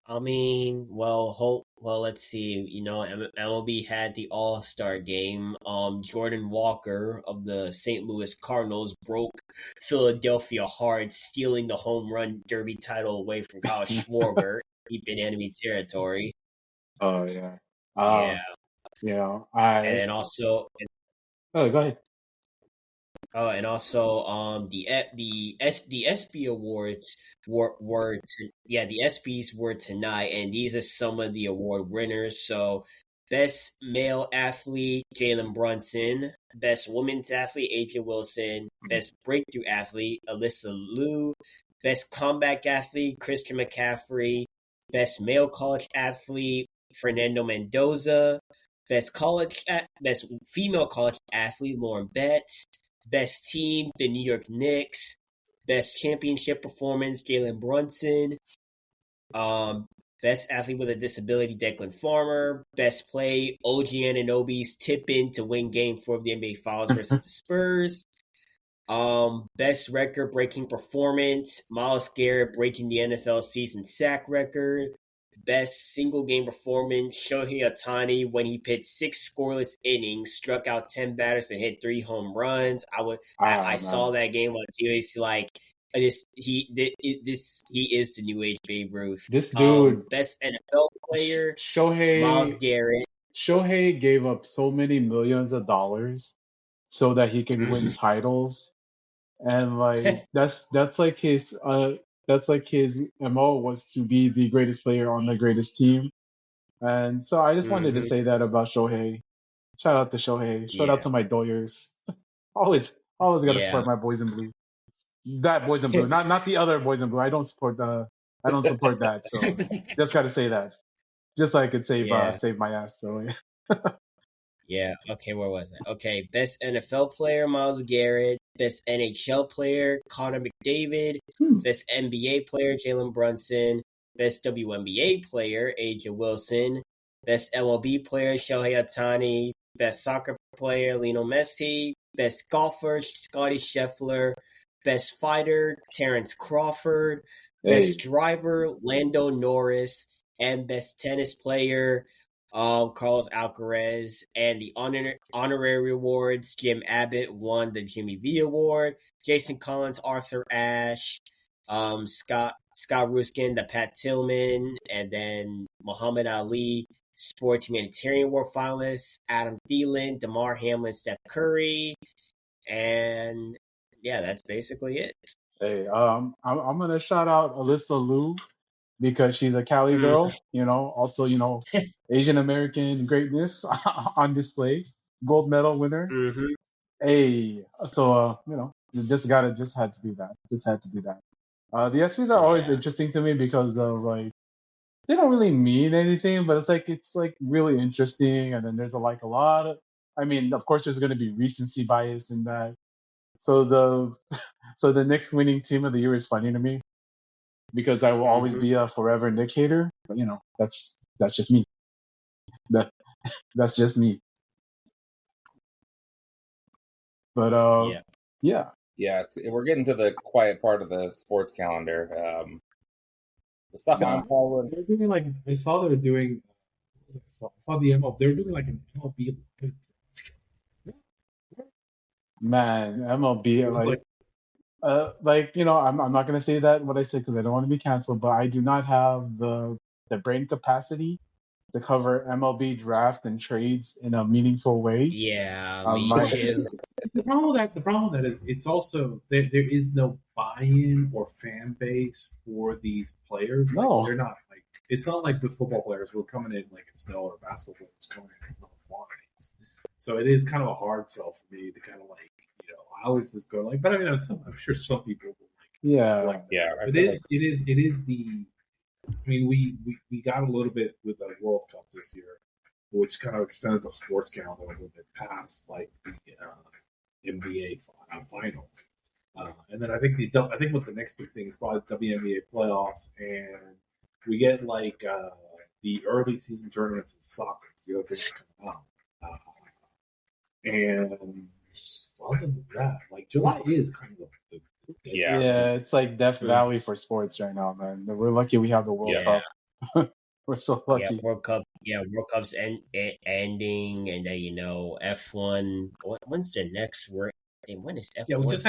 [SPEAKER 5] I mean, well, let's see. You know, MLB had the All-Star game. Jordan Walker of the St. Louis Cardinals broke Philadelphia hard, stealing the home run derby title away from Kyle Schwarber, deep in enemy territory.
[SPEAKER 2] Oh yeah.
[SPEAKER 5] Yeah,
[SPEAKER 2] You know,
[SPEAKER 5] and then also
[SPEAKER 2] Oh, go ahead.
[SPEAKER 5] and also, the ESPY awards the ESPYS were tonight, and these are some of the award winners. So, best male athlete Jalen Brunson, best women's athlete Aja Wilson, best breakthrough athlete Alyssa Liu, best comeback athlete Christian McCaffrey, best male college athlete Fernando Mendoza, best female college athlete Lauren Betts. Best team, the New York Knicks. Best championship performance, Jalen Brunson. Best athlete with a disability, Declan Farmer. Best play, OG Anunoby's tip in to win Game 4 of the NBA Finals versus the Spurs. Best record-breaking performance, Myles Garrett breaking the NFL season sack record. Best single game performance, Shohei Ohtani when he pitched 6 scoreless innings, struck out 10 batters and hit 3 home runs. I saw that game on TV. It's like he is the new age Babe Ruth.
[SPEAKER 2] This dude,
[SPEAKER 5] best NFL player,
[SPEAKER 2] Shohei
[SPEAKER 5] Myles Garrett.
[SPEAKER 2] Shohei gave up so many millions of dollars so that he could win titles, and like that's like his MO was to be the greatest player on the greatest team. And so I just wanted to say that about Shohei. Shout out to Shohei. Shout out to my Doyers. always gotta support my boys in blue. That boys in blue, not the other boys in blue. I don't support that. So just gotta say that. Just so I could save my ass. So
[SPEAKER 5] Yeah. Okay, where was I? Okay, best NFL player, Myles Garrett. Best NHL player, Connor McDavid. Best NBA player, Jalen Brunson. Best WNBA player, Aja Wilson. Best MLB player, Shohei Ohtani. Best soccer player, Lionel Messi. Best golfer, Scotty Scheffler. Best fighter, Terrence Crawford. Best driver, Lando Norris. And best tennis player, Carlos Alcaraz. And the honorary awards, Jim Abbott won the Jimmy V Award. Jason Collins, Arthur Ashe. Scott Ruskin, the Pat Tillman, and then Muhammad Ali, Sports Humanitarian Award finalists, Adam Thielen, DeMar Hamlin, Steph Curry, and yeah, that's basically it.
[SPEAKER 2] Hey, I'm gonna shout out Alyssa Liu because she's a Cali girl, also, Asian American greatness on display, gold medal winner. Hey, so, just had to do that. Just had to do that. The ESPYs are always interesting to me because of like, they don't really mean anything, but it's like really interesting. And then there's a lot of, I mean, of course there's going to be recency bias in that. So the Knicks winning team of the year is funny to me because I will always be a forever Knick hater. But that's just me. That's just me. But yeah.
[SPEAKER 4] We're getting to the quiet part of the sports calendar. The stuff I'm following.
[SPEAKER 3] They're doing like I saw the MLB. They're doing like an MLB.
[SPEAKER 2] Man, MLB I'm not gonna say that what I said because I don't want to be canceled, but I do not have the brain capacity to cover MLB draft and trades in a meaningful way.
[SPEAKER 5] Yeah, me too.
[SPEAKER 3] The problem with that is it's also there is no buy-in or fan base for these players.
[SPEAKER 2] No,
[SPEAKER 3] they're not like it's not like with football players who are coming in like it's no or basketball players coming in as no quantities. So it is kind of a hard sell for me to kind of like I always just go like, but I mean I'm sure some people will like It is the. I mean, we got a little bit with the World Cup this year, which kind of extended the sports calendar a little bit past like the NBA finals, and then I think what the next big thing is probably the WNBA playoffs, and we get like the early season tournaments in soccer. So the other things coming out, and other than that, like July is kind of
[SPEAKER 2] it's like Death Valley for sports right now, man. We're lucky we have the World Cup. We're so
[SPEAKER 5] Yeah,
[SPEAKER 2] lucky.
[SPEAKER 5] World Cup. Yeah, World Cup's ending, and then F1. When's the next work? When is F1?
[SPEAKER 3] Yeah, we just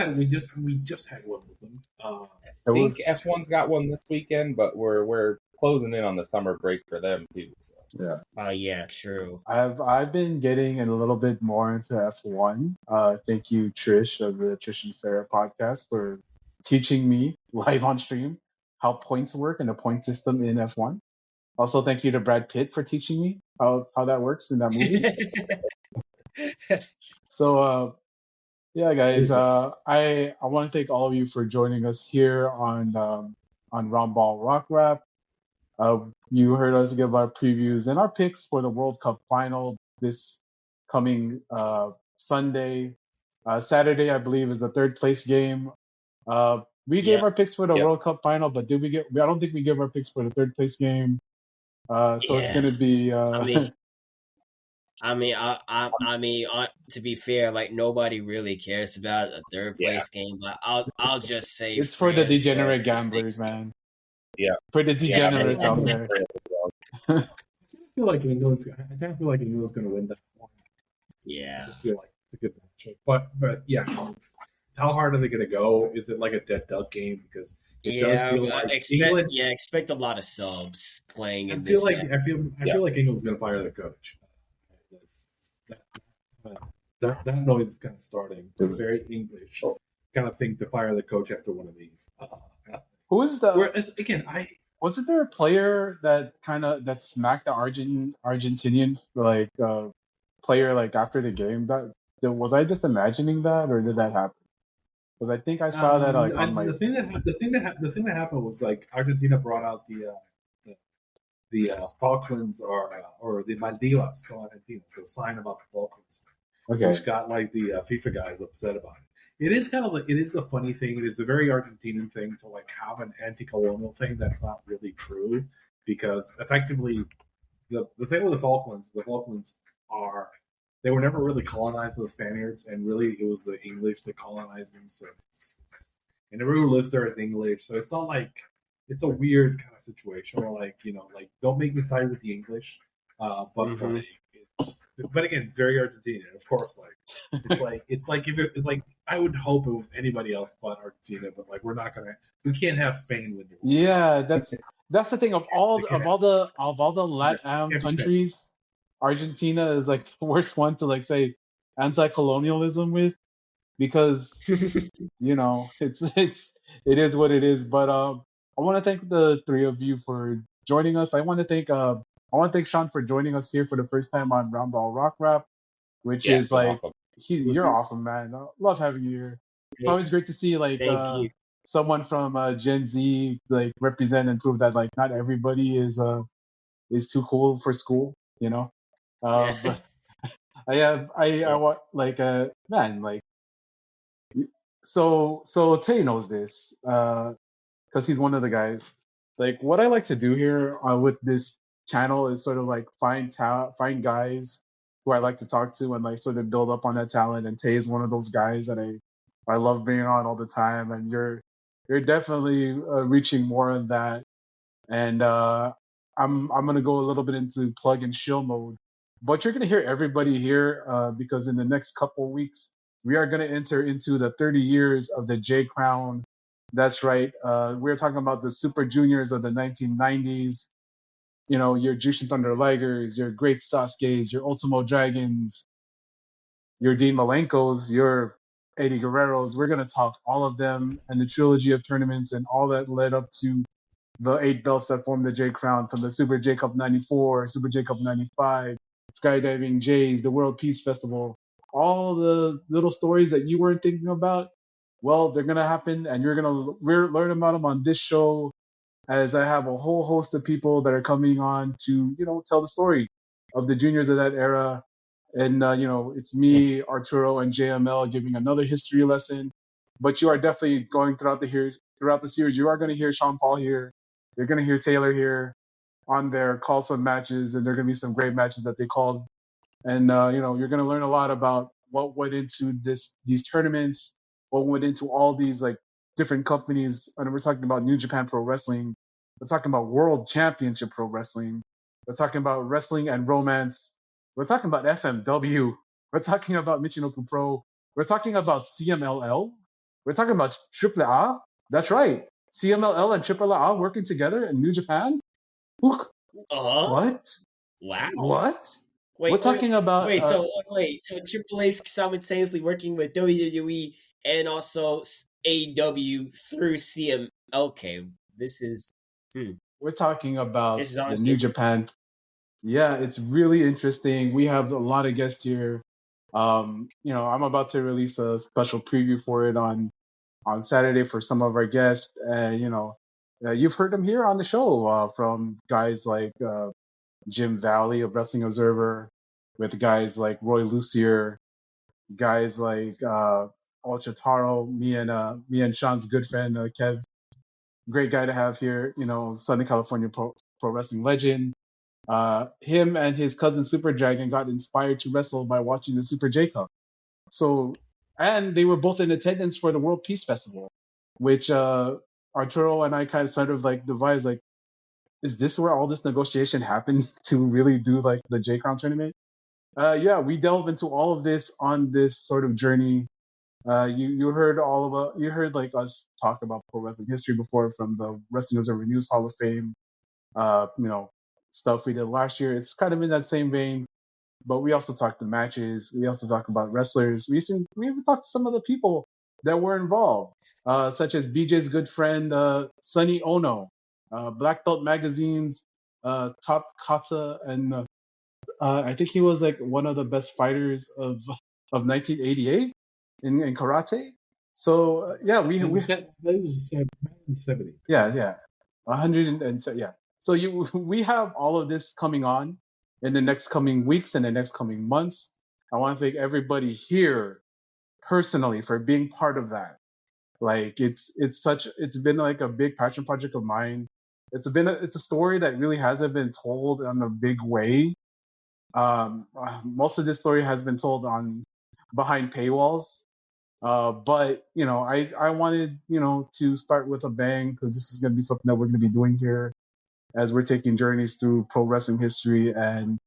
[SPEAKER 3] had one with them.
[SPEAKER 4] I
[SPEAKER 2] It
[SPEAKER 4] think
[SPEAKER 2] was
[SPEAKER 4] F1's got one this weekend, but we're closing in on the summer break for them too. So.
[SPEAKER 2] yeah.
[SPEAKER 5] Oh yeah, true.
[SPEAKER 2] I've been getting a little bit more into F1. Thank you, Trish of the Trish and Sarah podcast for teaching me live on stream how points work and the point system in F1. Also, thank you to Brad Pitt for teaching me how that works in that movie. So, yeah, guys, I want to thank all of you for joining us here on Roundball Rock Rap. You heard us give our previews and our picks for the World Cup final this coming Sunday. Saturday, I believe, is the third place game. We gave
[SPEAKER 5] Yep.
[SPEAKER 2] our picks for the World Cup final, but did we get? I don't think we gave our picks for the third place game. So it's
[SPEAKER 5] Yeah.
[SPEAKER 2] gonna be.
[SPEAKER 5] I mean, to be fair, like nobody really cares about a third place game, but I'll just say
[SPEAKER 2] it's for the
[SPEAKER 5] France,
[SPEAKER 2] degenerate gamblers, man.
[SPEAKER 4] Yeah.
[SPEAKER 2] For the degenerates out there.
[SPEAKER 3] I feel like England's going to win that one.
[SPEAKER 5] Yeah.
[SPEAKER 3] I just feel like it's a good matchup. But yeah, it's how hard are they going to go? Is it like a dead duck game? Because it does feel like England.
[SPEAKER 5] Yeah, expect a lot of subs playing in
[SPEAKER 3] I feel
[SPEAKER 5] this.
[SPEAKER 3] I feel like England's going to fire the coach. That noise is kind of starting. It's very English kind of thing to fire the coach after one of these.
[SPEAKER 2] Who is the?
[SPEAKER 3] Whereas again,
[SPEAKER 2] wasn't there a player that smacked the Argentinian player like after the game? Was I just imagining that, or did that happen? Because I think I saw that on my.
[SPEAKER 3] The thing that happened was like Argentina brought out the Falklands or the Maldivas, so Argentina, so the sign about the Falklands, which got like the FIFA guys upset about it. It is kind of like, it is a funny thing. It is a very Argentinian thing to like have an anti-colonial thing that's not really true, because effectively the thing with the Falklands they were never really colonized by the Spaniards, and really it was the English that colonized them. So and everyone who lives there is English. So it's not like, it's a weird kind of situation where like don't make me side with the English, but but again, very Argentinian, of course. Like it's like if I would hope it was anybody else but Argentina, but like we can't have Spain win.
[SPEAKER 2] Yeah, that's the thing of all the LatAm countries. Argentina is like the worst one to like say anti-colonialism with, because it is what it is. But I want to thank the three of you for joining us. I want to thank Sean for joining us here for the first time on Roundball Rock Rap, which is like
[SPEAKER 4] awesome.
[SPEAKER 2] You're awesome, man. I love having you here. It's always great to see like someone from Gen Z like represent and prove that like not everybody is too cool for school, you know. But I want like man, like, so Tay knows this because he's one of the guys. Like, what I like to do here with this channel is sort of like find guys who I like to talk to and like sort of build up on that talent. And Tay is one of those guys that I love being on all the time. And you're definitely reaching more of that. And I'm gonna go a little bit into plug and chill mode. But you're going to hear everybody here because in the next couple of weeks, we are going to enter into the 30 years of the J Crown. That's right. We're talking about the Super Juniors of the 1990s. You know, your Jushin Thunder Ligers, your Great Sasuke's, your Ultimo Dragons, your Dean Malenkos, your Eddie Guerreros. We're going to talk all of them and the trilogy of tournaments and all that led up to the 8 belts that formed the J Crown, from the Super J Cup 94, Super J Cup 95, Skydiving Jays, the World Peace Festival, all the little stories that you weren't thinking about. Well, they're going to happen, and you're going to learn about them on this show, as I have a whole host of people that are coming on to, tell the story of the juniors of that era. And, it's me, Arturo, and JML giving another history lesson. But you are definitely going throughout the series. You are going to hear Sean Paul here. You're going to hear Taylor here on there, call some matches, and there are going to be some great matches that they called. And, you're going to learn a lot about what went into these tournaments, what went into all these like different companies. And we're talking about New Japan Pro Wrestling, We're talking about World Championship Pro Wrestling. We're talking about Wrestling and Romance. We're talking about FMW. We're talking about Michinoku Pro. We're talking about CMLL. We're talking about Triple A. That's right. CMLL and Triple A working together in New Japan. What?
[SPEAKER 5] Wow.
[SPEAKER 2] What?
[SPEAKER 5] Wait,
[SPEAKER 2] We're talking about.
[SPEAKER 5] so Triple A's simultaneously working with WWE and also AEW through CM. Okay, this is.
[SPEAKER 2] We're talking about
[SPEAKER 5] This is
[SPEAKER 2] the
[SPEAKER 5] honestly
[SPEAKER 2] New Japan. Yeah, it's really interesting. We have a lot of guests here. I'm about to release a special preview for it on Saturday for some of our guests. And, you've heard them here on the show from guys like Jim Valley of Wrestling Observer, with guys like Roy Lucier, guys like Ultra Taro, me and Sean's good friend Kev. Great guy to have here. Southern California Pro Wrestling legend. Him and his cousin Super Dragon got inspired to wrestle by watching the Super J Cup. So, and they were both in attendance for the World Peace Festival, which Arturo and I kind of sort of like devised, like, is this where all this negotiation happened to really do like the J Crown tournament? Yeah, we delve into all of this on this sort of journey. You heard you heard like us talk about pro wrestling history before from the Wrestling Observer News Hall of Fame. Stuff we did last year. It's kind of in that same vein, but we also talked the matches. We also talk about wrestlers. We even talked to some of the people that were involved, such as BJ's good friend Sonny Ono, Black Belt Magazine's top kata, and I think he was like one of the best fighters of 1988 in karate. So yeah, we
[SPEAKER 3] that was 70.
[SPEAKER 2] Yeah, 100 and so yeah. So we have all of this coming on in the next coming weeks and the next coming months. I want to thank everybody here personally for being part of that. Like it's been like a big passion project of mine. It's a story that really hasn't been told in a big way. Most of this story has been told on behind paywalls. But I wanted to start with a bang, because this is going to be something that we're going to be doing here as we're taking journeys through pro wrestling history. And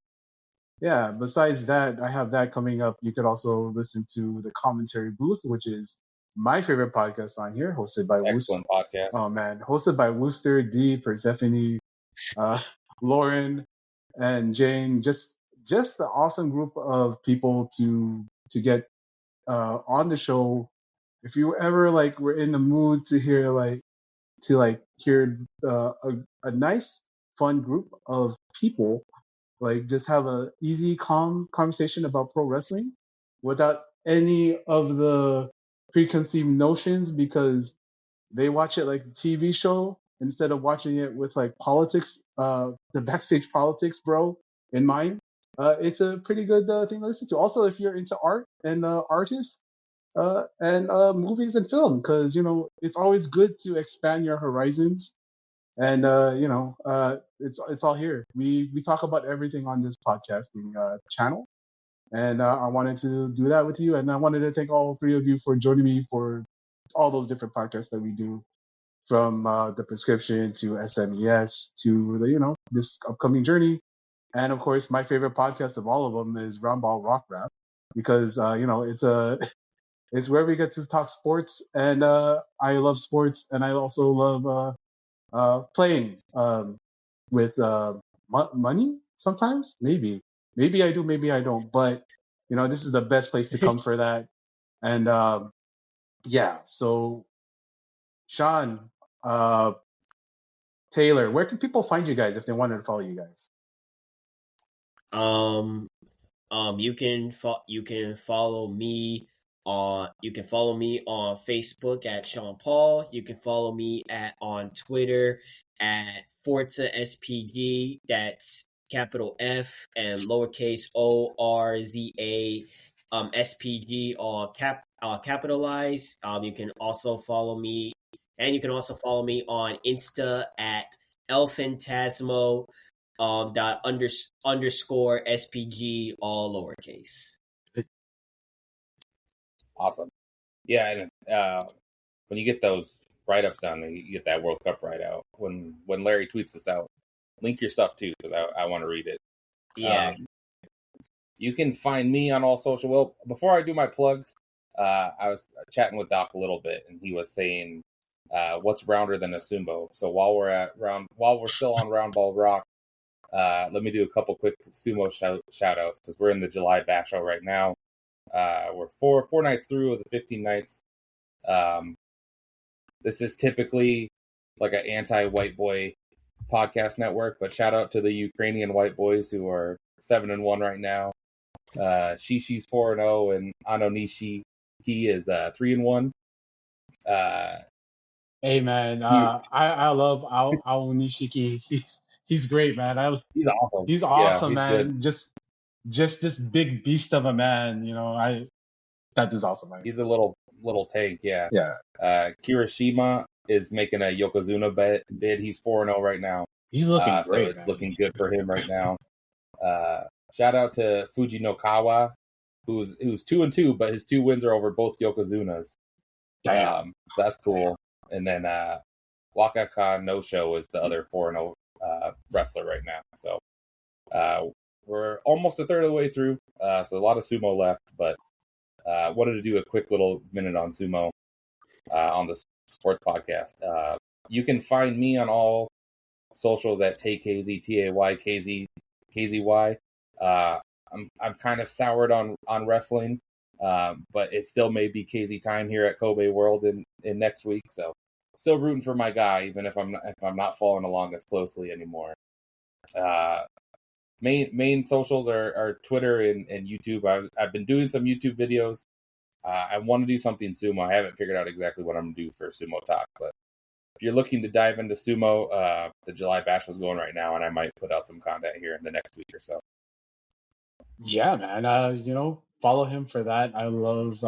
[SPEAKER 2] yeah, besides that, I have that coming up. You could also listen to the Commentary Booth, which is my favorite podcast on here, hosted by
[SPEAKER 4] Excellent podcast.
[SPEAKER 2] Oh man, hosted by Wooster, D, Persephone, Lauren, and Jane. Just an awesome group of people to get on the show. If you ever like were in the mood to hear a nice fun group of people, like just have a easy calm conversation about pro wrestling without any of the preconceived notions, because they watch it like a TV show instead of watching it with like politics, the backstage politics bro in mind. It's a pretty good thing to listen to. Also, if you're into art and artists, and movies and film, because it's always good to expand your horizons. And it's all here. We talk about everything on this podcasting channel, and I wanted to do that with you. And I wanted to thank all three of you for joining me for all those different podcasts that we do, from the prescription to SMES to this upcoming journey. And of course, my favorite podcast of all of them is Roundball Rock Rap, because it's where we get to talk sports, and I love sports, and I also love playing with money sometimes. Maybe I do, maybe I don't. But this is the best place to come for that. And yeah, so Sean, Taylor, where can people find you guys if they wanted to follow you guys?
[SPEAKER 5] You can follow me on Facebook at Sean Paul. You can follow me on Twitter at Forza SPG. That's capital F and lowercase ORZA SPG, all capitalized. You can also follow me, and you can also follow me on Insta at Elphantasmo underscore SPG, all lowercase.
[SPEAKER 4] Awesome. Yeah, and when you get those write-ups done, and you get that World Cup write-out. When Larry tweets this out, link your stuff too, because I want to read it.
[SPEAKER 5] Yeah.
[SPEAKER 4] You can find me on all social. Well, before I do my plugs, I was chatting with Doc a little bit, and he was saying, "What's rounder than a sumo?" So while we're still on Roundball Rock, let me do a couple quick sumo shout outs, because we're in the July Basho right now. We're four nights through of the 15 nights. This is typically like an anti-white boy podcast network, but shout out to the Ukrainian white boys who are 7-1 right now. Shishi's 4-0, and Anonishi he is 3-1.
[SPEAKER 2] Hey man, I love Ao Nishiki. He's great, man.
[SPEAKER 4] He's awesome.
[SPEAKER 2] He's awesome,
[SPEAKER 4] he's
[SPEAKER 2] man.
[SPEAKER 4] good.
[SPEAKER 2] Just this big beast of a man. That dude's awesome, man.
[SPEAKER 4] He's a little tank, yeah.
[SPEAKER 2] Yeah.
[SPEAKER 4] Kirishima is making a Yokozuna bid. He's 4-0 right now.
[SPEAKER 2] He's looking great.
[SPEAKER 4] So it's looking good for him right now. Shout out to Fujinokawa, who's 2-2, but his 2 wins are over both Yokozunas.
[SPEAKER 2] Damn.
[SPEAKER 4] So that's cool. And then Wakaka No Show is the other 4-0 wrestler right now. So we're almost a third of the way through. So a lot of sumo left, but wanted to do a quick little minute on sumo on the sports podcast. You can find me on all socials at TayKZ, TayKZY. I'm kind of soured on wrestling, but it still may be KZ time here at Kobe World in next week. So still rooting for my guy, even if I'm not following along as closely anymore. Main socials are Twitter and YouTube. I've been doing some YouTube videos. I want to do something sumo. I haven't figured out exactly what I'm going to do for Sumo Talk, but if you're looking to dive into sumo, the July Bash is going right now, and I might put out some content here in the next week or so.
[SPEAKER 2] Yeah, man. Follow him for that. I love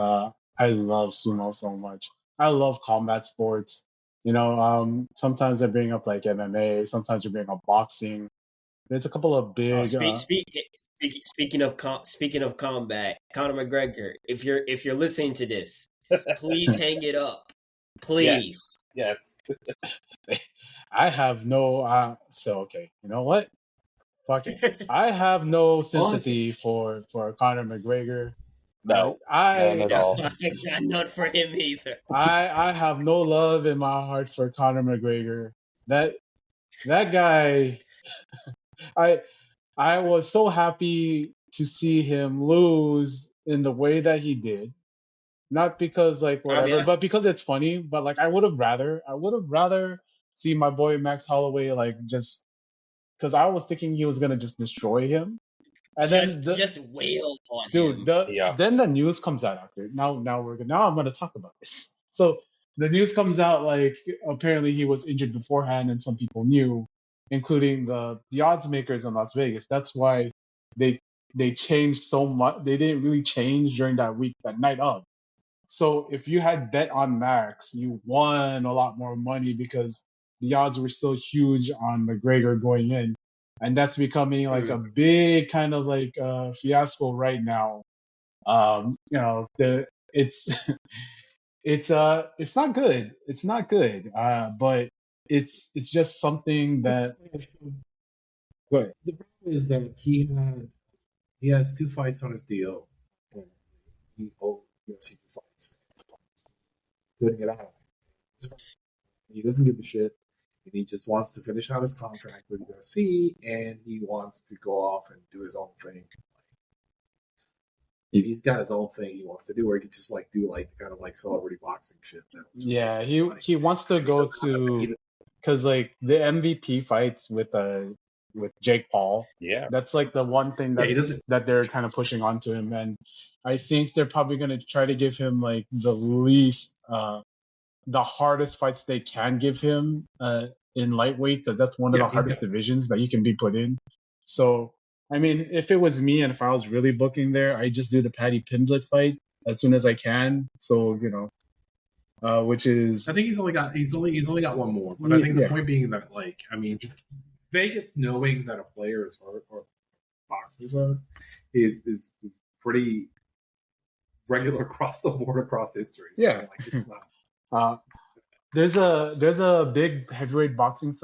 [SPEAKER 2] sumo so much. I love combat sports. Sometimes I bring up like MMA. Sometimes I bring up boxing. There's a couple of big.
[SPEAKER 5] Speaking of combat, Conor McGregor, if you're listening to this, please hang it up, please.
[SPEAKER 4] Yes.
[SPEAKER 2] I have no. So okay, you know what? Fuck it. I have no sympathy for Conor McGregor.
[SPEAKER 4] No, none at all.
[SPEAKER 5] Not for him either.
[SPEAKER 2] I have no love in my heart for Conor McGregor. That guy. I was so happy to see him lose in the way that he did. Not because like whatever, but because it's funny. But like I would have rather see my boy Max Holloway like just because I was thinking he was gonna just destroy him. And
[SPEAKER 5] just wailed on him.
[SPEAKER 2] Then the news comes out after. Now I'm gonna talk about this. So the news comes out like apparently he was injured beforehand and some people knew, including the odds makers in Las Vegas. That's why they changed so much. They didn't really change during that week, that night of. So if you had bet on Max, you won a lot more money because the odds were still huge on McGregor going in. And that's becoming like a big kind of like fiasco right now. It's not good. It's not good. But it's just something that. Go ahead.
[SPEAKER 3] The problem is that he has 2 fights on his deal. And he owed UFC 2 fights. Couldn't get out. He doesn't give a shit. And he just wants to finish out his contract with UFC, and he wants to go off and do his own thing. He's got his own thing he wants to do, where he can just like do like kind of like celebrity boxing shit.
[SPEAKER 2] Yeah, he wants to go to because like the MVP fights with Jake Paul.
[SPEAKER 4] Yeah,
[SPEAKER 2] that's like the one thing that they're kind of pushing onto him, and I think they're probably going to try to give him like the hardest fights they can give him in lightweight, because that's one of the hardest divisions that you can be put in. So, I mean, if it was me and if I was really booking there, I just do the Paddy Pimblett fight as soon as I can. So, which is
[SPEAKER 3] I think he's only got one more. But I think the point being that like I mean, Vegas knowing that a player is hurt or boxers are is pretty regular across the board across history. So,
[SPEAKER 2] yeah,
[SPEAKER 3] like, it's not.
[SPEAKER 2] there's a big heavyweight boxing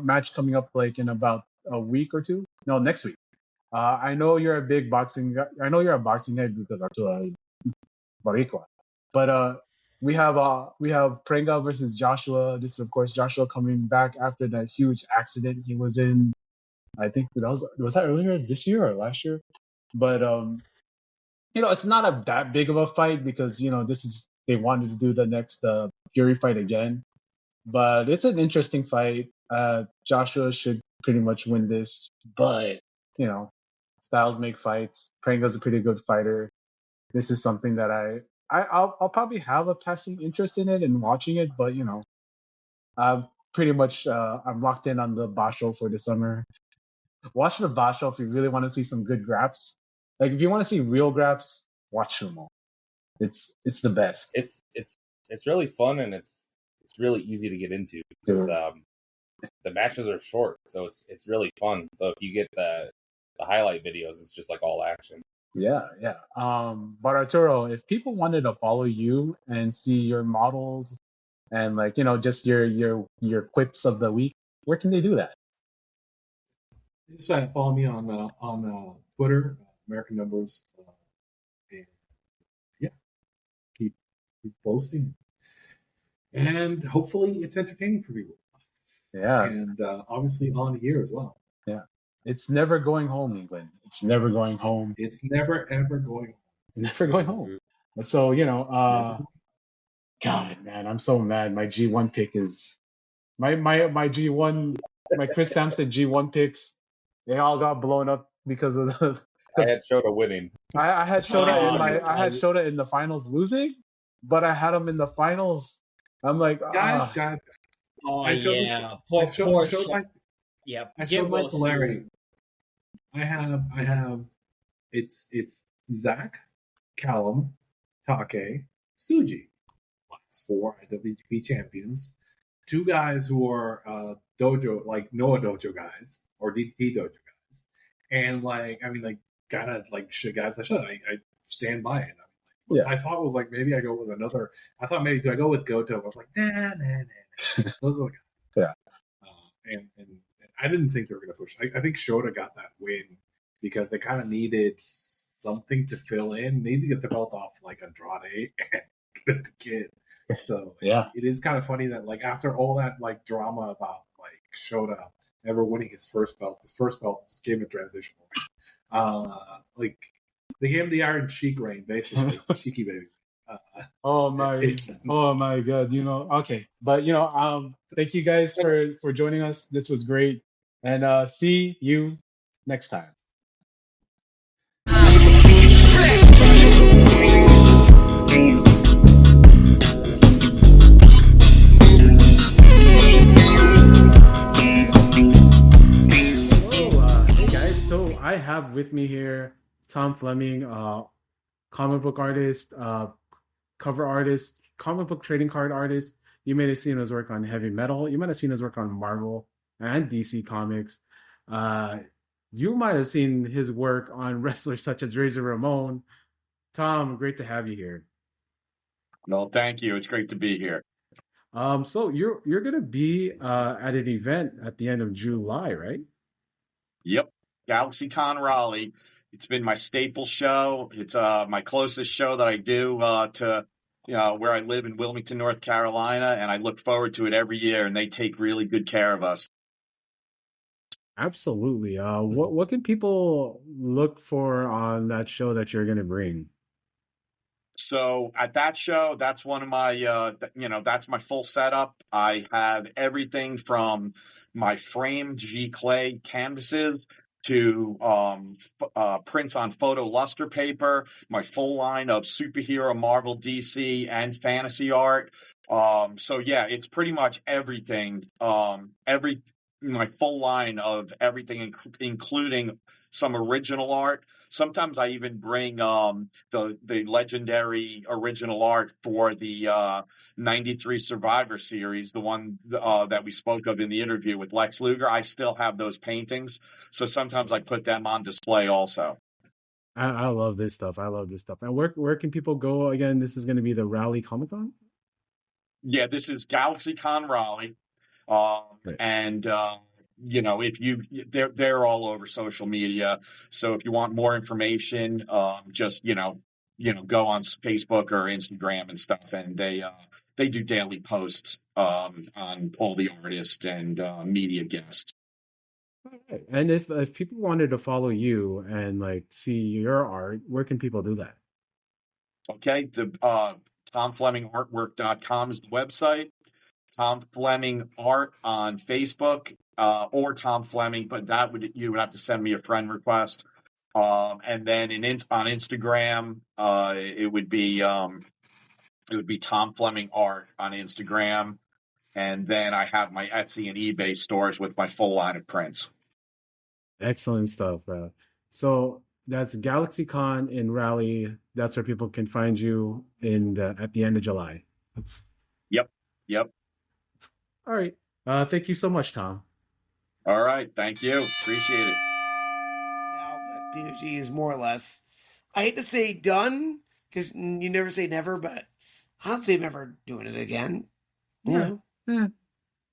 [SPEAKER 2] match coming up like in about a week or two. No, next week. I know you're a big boxing guy. I know you're a boxing guy because Arturo Baricua. But we have Prenga versus Joshua. This is of course Joshua coming back after that huge accident he was in. I think was that earlier this year or last year? But it's not that big of a fight because they wanted to do the next Fury fight again. But it's an interesting fight. Joshua should pretty much win this, but styles make fights. Prenga's a pretty good fighter. This is something that I'll probably have a passing interest in it and watching it, but I'm pretty much I'm locked in on the Basho for the summer. Watch the Basho if you really want to see some good graps. Like if you want to see real graps, watch Sumo. It's the best.
[SPEAKER 4] It's really fun and it's really easy to get into because the matches are short, so it's really fun. So if you get the highlight videos, it's just like all action.
[SPEAKER 2] Yeah. But Arturo, if people wanted to follow you and see your models and just your quips of the week, where can they do that?
[SPEAKER 3] Just follow me on Twitter, American Numbers, and yeah, keep posting, and hopefully it's entertaining for people.
[SPEAKER 2] Yeah,
[SPEAKER 3] and obviously on here as well.
[SPEAKER 2] Yeah, it's never going home, England. It's never going home.
[SPEAKER 3] It's never ever going home.
[SPEAKER 2] Never going home. So God, man, I'm so mad. My G1 pick is my G1, my Chris Sampson G1 picks. They all got blown up because of the.
[SPEAKER 4] I had Shota winning.
[SPEAKER 2] I had Shota I had Shota in the finals losing, but I had him in the finals. I'm like,
[SPEAKER 3] guys.
[SPEAKER 5] Oh
[SPEAKER 3] I showed my polarity. I have it's Zach, Callum, Take, Suji. Last 4 IWGP champions. 2 guys who are dojo, like Noah dojo guys or DDT dojo guys. And guys I should. I stand by it. I thought it was maybe I go with another. I thought maybe do I go with Goto? I was like, nah. Those are the guys.
[SPEAKER 2] Yeah.
[SPEAKER 3] And I didn't think they were going to push. I think Shota got that win because they kind of needed something to fill in. Needed to get the belt off Andrade and the kid. So
[SPEAKER 2] yeah,
[SPEAKER 3] it is kind of funny that after all that drama about Shota ever winning his first belt just gave him a transition point. They gave him the Iron Sheik reign, basically. Sheiky baby.
[SPEAKER 2] Oh my God! Okay, but thank you guys for joining us. This was great, and see you next time. Hey guys, so I have with me here Tom Fleming, comic book artist, cover artist, comic book trading card artist. You may have seen his work on Heavy Metal. You might have seen his work on Marvel and DC Comics. You might have seen his work on wrestlers such as Razor Ramon. Tom, great to have you here.
[SPEAKER 6] Well, thank you. It's great to be here.
[SPEAKER 2] So you're going to be at an event at the end of July, right?
[SPEAKER 6] Yep. GalaxyCon Raleigh. It's been my staple show. It's my closest show that I do to where I live in Wilmington, North Carolina, and I look forward to it every year, and they take really good care of us.
[SPEAKER 2] Absolutely. What can people look for on that show that you're going to bring?
[SPEAKER 6] So at that show, that's one of my, that's my full setup. I have everything from my framed G Clay canvases to prints on photo luster paper, my full line of superhero, Marvel, DC, and fantasy art. So yeah, it's pretty much everything. My full line of everything, including some original art. Sometimes I even bring the legendary original art for the 93 Survivor Series, the one that we spoke of in the interview with Lex Luger. I still have those paintings, so sometimes I put them on display also.
[SPEAKER 2] I love this stuff. And where can people go again? This is going to be the Raleigh Comic Con?
[SPEAKER 6] Yeah, this is GalaxyCon Raleigh.
[SPEAKER 7] Right.
[SPEAKER 6] And if they're all over social media. So if you want more information, just go on Facebook or Instagram and stuff, and they do daily posts on all the artists and media guests.
[SPEAKER 7] Okay. And if people wanted to follow you and like see your art, where can people do that?
[SPEAKER 6] Okay, the TomFlemingArtwork.com is the website. Tom Fleming Art on Facebook, or Tom Fleming, but you would have to send me a friend request. And then on Instagram, it would be Tom Fleming Art on Instagram, and then I have my Etsy and eBay stores with my full line of prints.
[SPEAKER 7] Excellent stuff. So that's GalaxyCon in Raleigh. That's where people can find you at the end of July.
[SPEAKER 6] Yep.
[SPEAKER 7] All right. Thank you so much, Tom.
[SPEAKER 6] All right. Thank you. Appreciate it.
[SPEAKER 8] Now that PNG is more or less, I hate to say done, because you never say never, but I don't see him ever doing it again.
[SPEAKER 7] Yeah.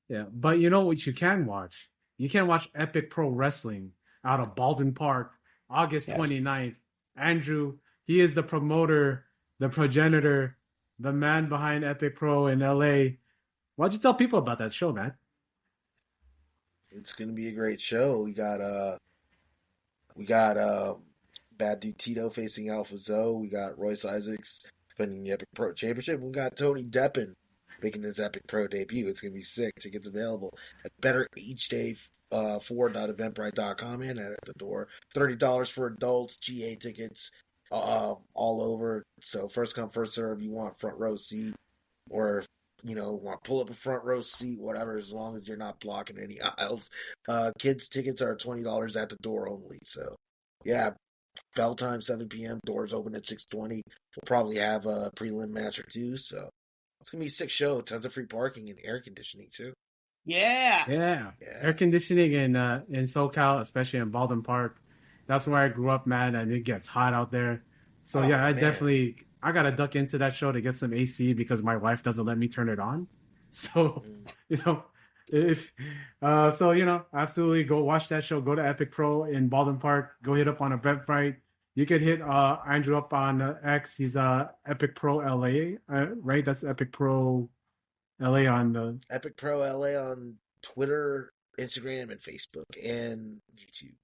[SPEAKER 7] Yeah. But you know what you can watch? You can watch Epic Pro Wrestling out of Baldwin Park, August 29th. Andrew, he is the promoter, the progenitor, the man behind Epic Pro in LA. Why don't you tell people about that show, man?
[SPEAKER 9] It's gonna be a great show. We got Bad Dude Tito facing Alpha Zoe. We got Royce Isaacs defending the Epic Pro Championship. We got Tony Deppen making his Epic Pro debut. It's gonna be sick. Tickets available at bettereachday4.eventbrite.com and at the door. $30 for adults. GA tickets all over. So first come, first serve. You want front row seat, or want to pull up a front row seat, whatever, as long as you're not blocking any aisles. Kids' tickets are $20 at the door only. So, yeah, bell time 7 p.m. Doors open at 6:20. We'll probably have a prelim match or two. So it's gonna be a sick show. Tons of free parking and air conditioning too.
[SPEAKER 7] Yeah. Air conditioning in SoCal, especially in Baldwin Park. That's where I grew up, man, and it gets hot out there. So I gotta duck into that show to get some AC because my wife doesn't let me turn it on. So, absolutely go watch that show. Go to Epic Pro in Baldwin Park. Go hit up on Eventbrite. You could hit Andrew up on X. He's Epic Pro LA, right? That's Epic Pro LA on the
[SPEAKER 9] Epic Pro LA on Twitter, Instagram, and Facebook, and YouTube.